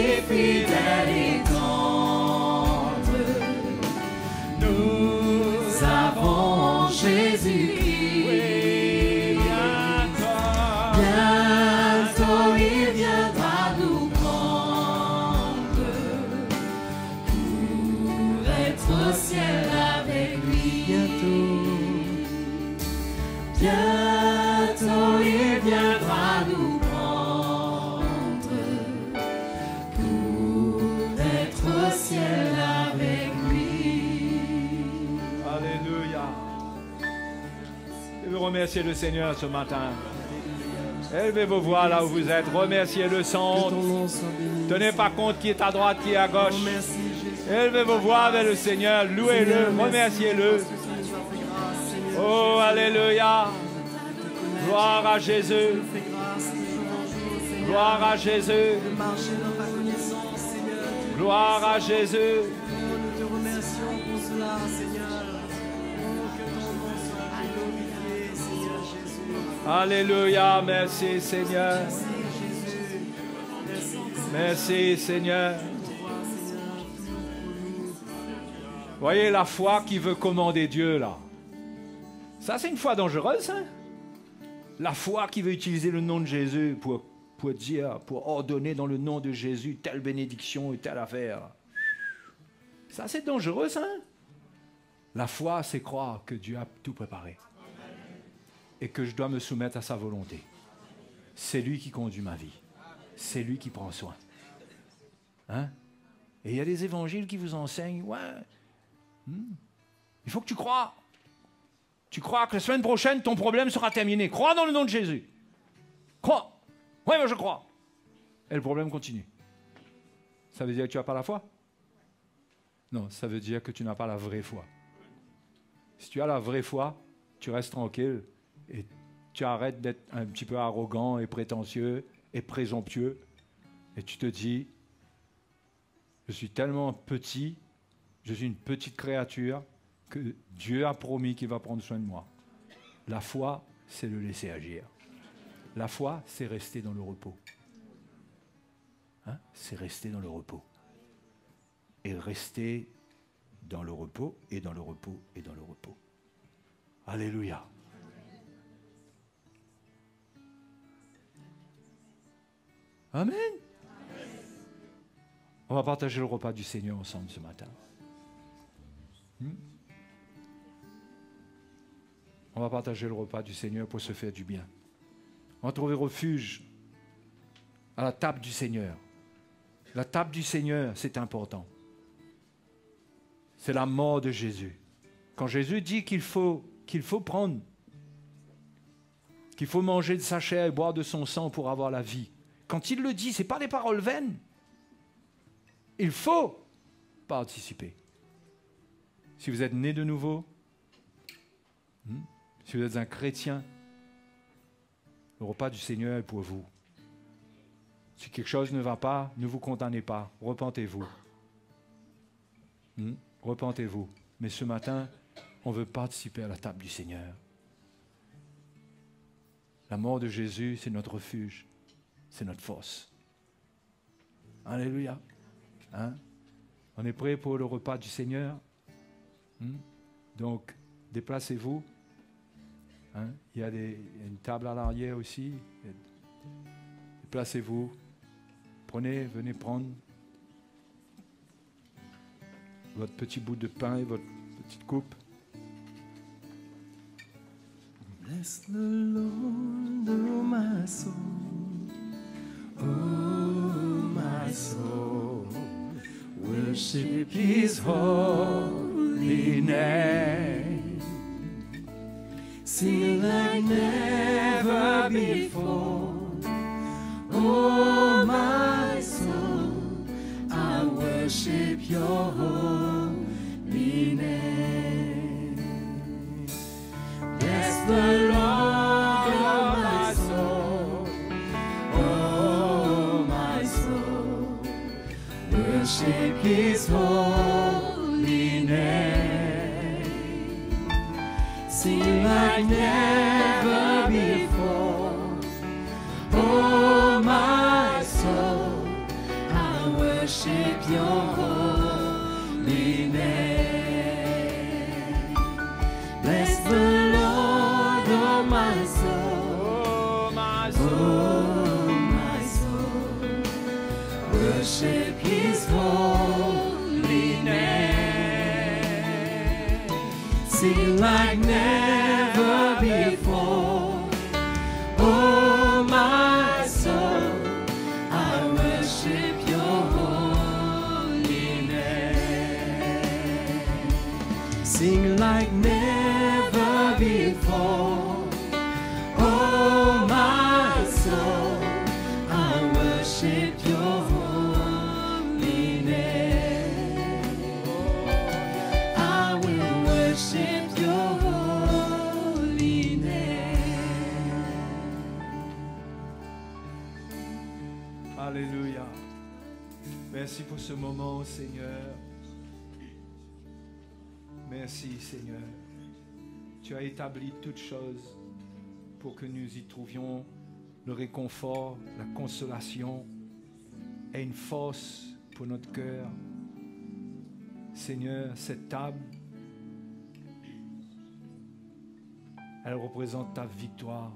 est fidèle et tendre. Nous avons en Jésus-Christ. Bientôt il viendra nous prendre pour être au ciel avec lui. Bientôt il viendra nous prendre pour être au ciel avec lui. Alléluia. Je veux remercier le Seigneur ce matin. Élevez vos voix là où vous êtes. Remerciez le Centre. Tenez pas compte qui est à droite, qui est à gauche. Élevez vos voix vers le Seigneur. Louez-le. Remerciez-le. Oh, alléluia. Gloire à Jésus. Gloire à Jésus. Gloire à Jésus. Nous te remercions pour cela, Seigneur. Oh, que ton nom soit glorifié, Seigneur Jésus. Alléluia. Merci Seigneur. Merci Seigneur. Voyez la foi qui veut commander Dieu là. Ça c'est une foi dangereuse, hein? La foi qui veut utiliser le nom de Jésus pour dire, pour ordonner dans le nom de Jésus telle bénédiction et telle affaire. Ça c'est dangereux, hein? La foi c'est croire que Dieu a tout préparé et que je dois me soumettre à sa volonté. C'est lui qui conduit ma vie. C'est lui qui prend soin. Hein? Et il y a des évangiles qui vous enseignent, ouais, il faut que tu crois. Tu crois que la semaine prochaine, ton problème sera terminé. Crois dans le nom de Jésus. Crois. Oui, mais je crois. Et le problème continue. Ça veut dire que tu n'as pas la foi? Non, ça veut dire que tu n'as pas la vraie foi. Si tu as la vraie foi, tu restes tranquille et tu arrêtes d'être un petit peu arrogant et prétentieux et présomptueux. Et tu te dis, je suis tellement petit, je suis une petite créature, que Dieu a promis qu'il va prendre soin de moi. La foi, c'est le laisser agir. La foi, c'est rester dans le repos. Hein? C'est rester dans le repos. Et rester dans le repos, et dans le repos, et dans le repos. Alléluia. Amen. On va partager le repas du Seigneur ensemble ce matin. On va partager le repas du Seigneur pour se faire du bien. On va trouver refuge à la table du Seigneur. La table du Seigneur, c'est important. C'est la mort de Jésus. Quand Jésus dit qu'il faut prendre, qu'il faut manger de sa chair et boire de son sang pour avoir la vie, quand il le dit, ce n'est pas des paroles vaines. Il faut participer. Si vous êtes né de nouveau, si vous êtes un chrétien, le repas du Seigneur est pour vous. Si quelque chose ne va pas, ne vous condamnez pas. Repentez-vous. Repentez-vous. Mais ce matin, on veut participer à la table du Seigneur. La mort de Jésus, c'est notre refuge. C'est notre force. Alléluia. Hein? On est prêt pour le repas du Seigneur? Donc, déplacez-vous. Hein? Il y a une table à l'arrière aussi. Déplacez-vous. Venez prendre votre petit bout de pain et votre petite coupe. Bless the Lord, oh my soul, oh my soul, worship His holy name. Sing like never before, oh my soul, I worship Your holy name. Bless the Lord, oh my soul, oh my soul, worship His holy name. Sing like never before, oh my soul, I worship your holy name. Bless the Lord, oh my soul, oh my soul, worship his holy name. Sing like never before, oh my soul, I worship your holy name. Sing like never before, oh my soul, I worship your holy name. I will worship your holy name. Alléluia. Merci pour ce moment, Seigneur. Merci, Seigneur. Tu as établi toutes choses pour que nous y trouvions le réconfort, la consolation et une force pour notre cœur. Seigneur, cette table, elle représente ta victoire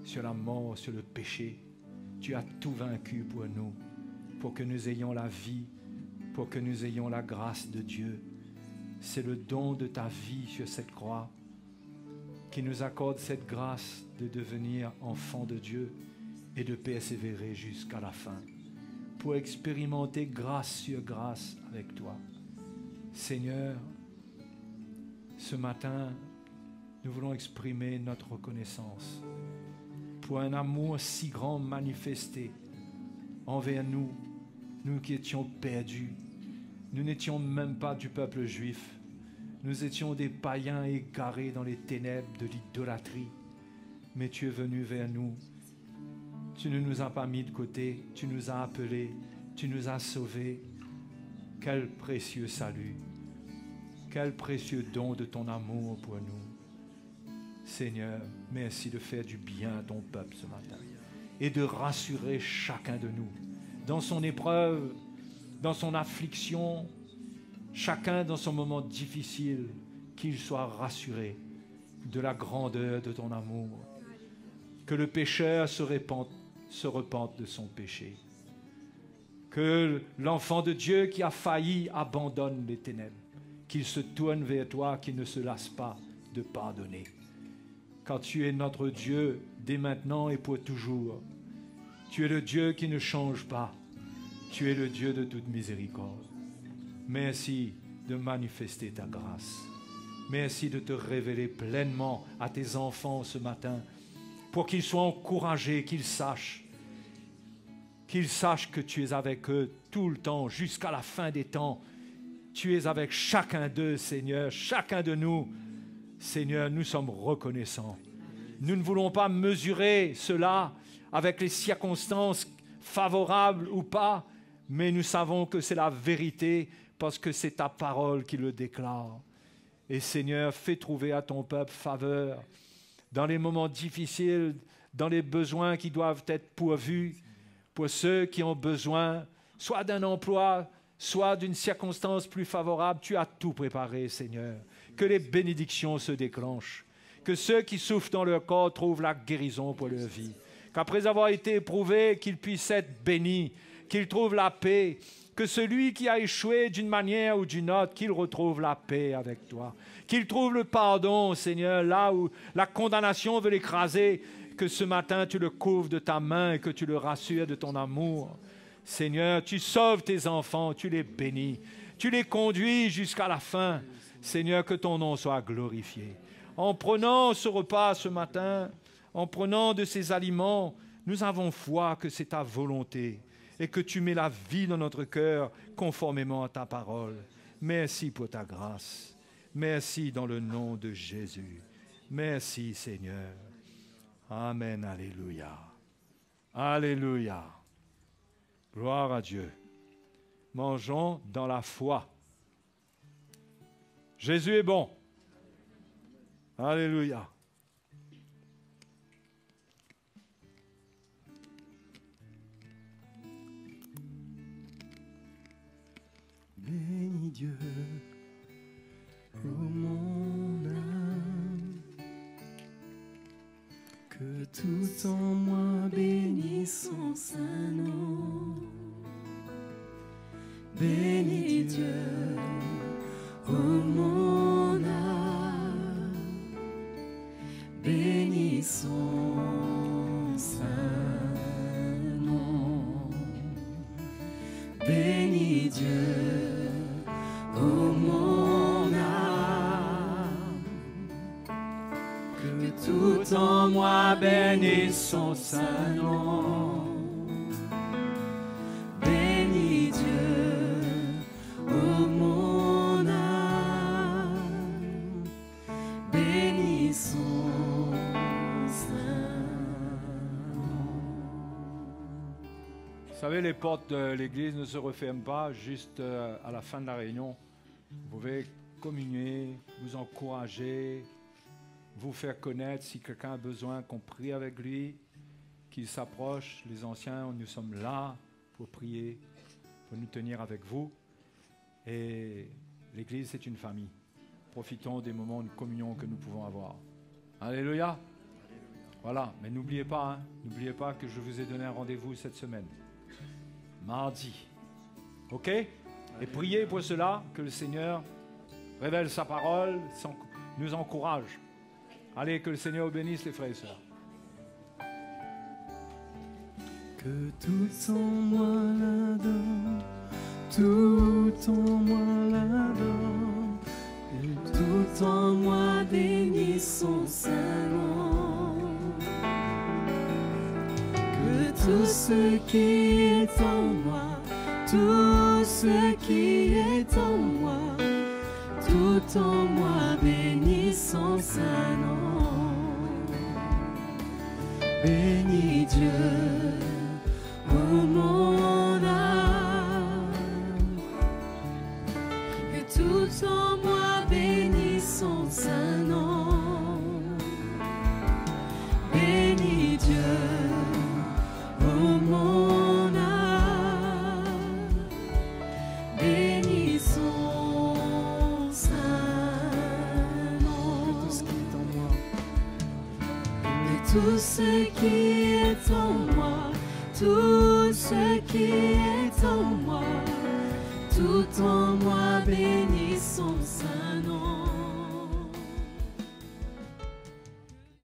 sur la mort, sur le péché. Tu as tout vaincu pour nous, pour que nous ayons la vie, pour que nous ayons la grâce de Dieu. C'est le don de ta vie sur cette croix qui nous accorde cette grâce de devenir enfants de Dieu et de persévérer jusqu'à la fin, pour expérimenter grâce sur grâce avec toi. Seigneur, ce matin, nous voulons exprimer notre reconnaissance pour un amour si grand manifesté envers nous, nous qui étions perdus. Nous n'étions même pas du peuple juif. Nous étions des païens égarés dans les ténèbres de l'idolâtrie. Mais tu es venu vers nous. Tu ne nous as pas mis de côté. Tu nous as appelés. Tu nous as sauvés. Quel précieux salut. Quel précieux don de ton amour pour nous. Seigneur, merci de faire du bien à ton peuple ce matin et de rassurer chacun de nous dans son épreuve, dans son affliction, chacun dans son moment difficile, qu'il soit rassuré de la grandeur de ton amour, que le pécheur se repente de son péché, que l'enfant de Dieu qui a failli abandonne les ténèbres, qu'il se tourne vers toi, qu'il ne se lasse pas de pardonner. Car tu es notre Dieu dès maintenant et pour toujours. Tu es le Dieu qui ne change pas. Tu es le Dieu de toute miséricorde. Merci de manifester ta grâce. Merci de te révéler pleinement à tes enfants ce matin pour qu'ils soient encouragés, qu'ils sachent que tu es avec eux tout le temps, jusqu'à la fin des temps. Tu es avec chacun d'eux, Seigneur, chacun de nous. Seigneur, nous sommes reconnaissants. Nous ne voulons pas mesurer cela avec les circonstances favorables ou pas, mais nous savons que c'est la vérité parce que c'est ta parole qui le déclare. Et Seigneur, fais trouver à ton peuple faveur dans les moments difficiles, dans les besoins qui doivent être pourvus, pour ceux qui ont besoin, soit d'un emploi, soit d'une circonstance plus favorable. Tu as tout préparé, Seigneur. Que les bénédictions se déclenchent, que ceux qui souffrent dans leur corps trouvent la guérison pour leur vie, qu'après avoir été éprouvés, qu'ils puissent être bénis, qu'ils trouvent la paix, que celui qui a échoué d'une manière ou d'une autre, qu'il retrouve la paix avec toi, qu'il trouve le pardon, Seigneur, là où la condamnation veut l'écraser, que ce matin tu le couvres de ta main et que tu le rassures de ton amour. Seigneur, tu sauves tes enfants, tu les bénis, tu les conduis jusqu'à la fin. Seigneur, que ton nom soit glorifié. En prenant ce repas ce matin, en prenant de ces aliments, nous avons foi que c'est ta volonté et que tu mets la vie dans notre cœur conformément à ta parole. Merci pour ta grâce. Merci dans le nom de Jésus. Merci Seigneur. Amen. Alléluia. Alléluia. Gloire à Dieu. Mangeons dans la foi. Jésus est bon. Alléluia. Bénis Dieu, ô mon âme, que tout en moi bénisse son saint nom. Bénis Dieu, ô mon âme, bénis son saint nom. Bénis Dieu, ô mon âme, que tout en moi bénisse son saint nom. Bénis Dieu, ô mon âme, bénis son saint nom. Vous savez, les portes de l'église ne se referment pas juste à la fin de la réunion. Vous pouvez communier, vous encourager, vous faire connaître si quelqu'un a besoin qu'on prie avec lui, qu'il s'approche. Les anciens, nous sommes là pour prier, pour nous tenir avec vous. Et l'église, c'est une famille. Profitons des moments de communion que nous pouvons avoir. Alléluia. Voilà, mais n'oubliez pas que je vous ai donné un rendez-vous cette semaine. Mardi. Ok? Et priez pour cela, que le Seigneur révèle sa parole, nous encourage. Allez, que le Seigneur bénisse les frères et sœurs. Que tout en moi l'adore, tout en moi l'adore, que tout en moi bénisse son saint nom. Que tout ce qui est en moi, tout ce qui est en moi, tout en moi bénisse son saint nom. Bénis Dieu, ô mon âme, que tout en moi bénisse son saint nom. Bénis Dieu, ô mon âme, bénis son saint nom. Tout ce qui est en moi, tout ce qui est en moi, tout en moi bénisse son saint nom.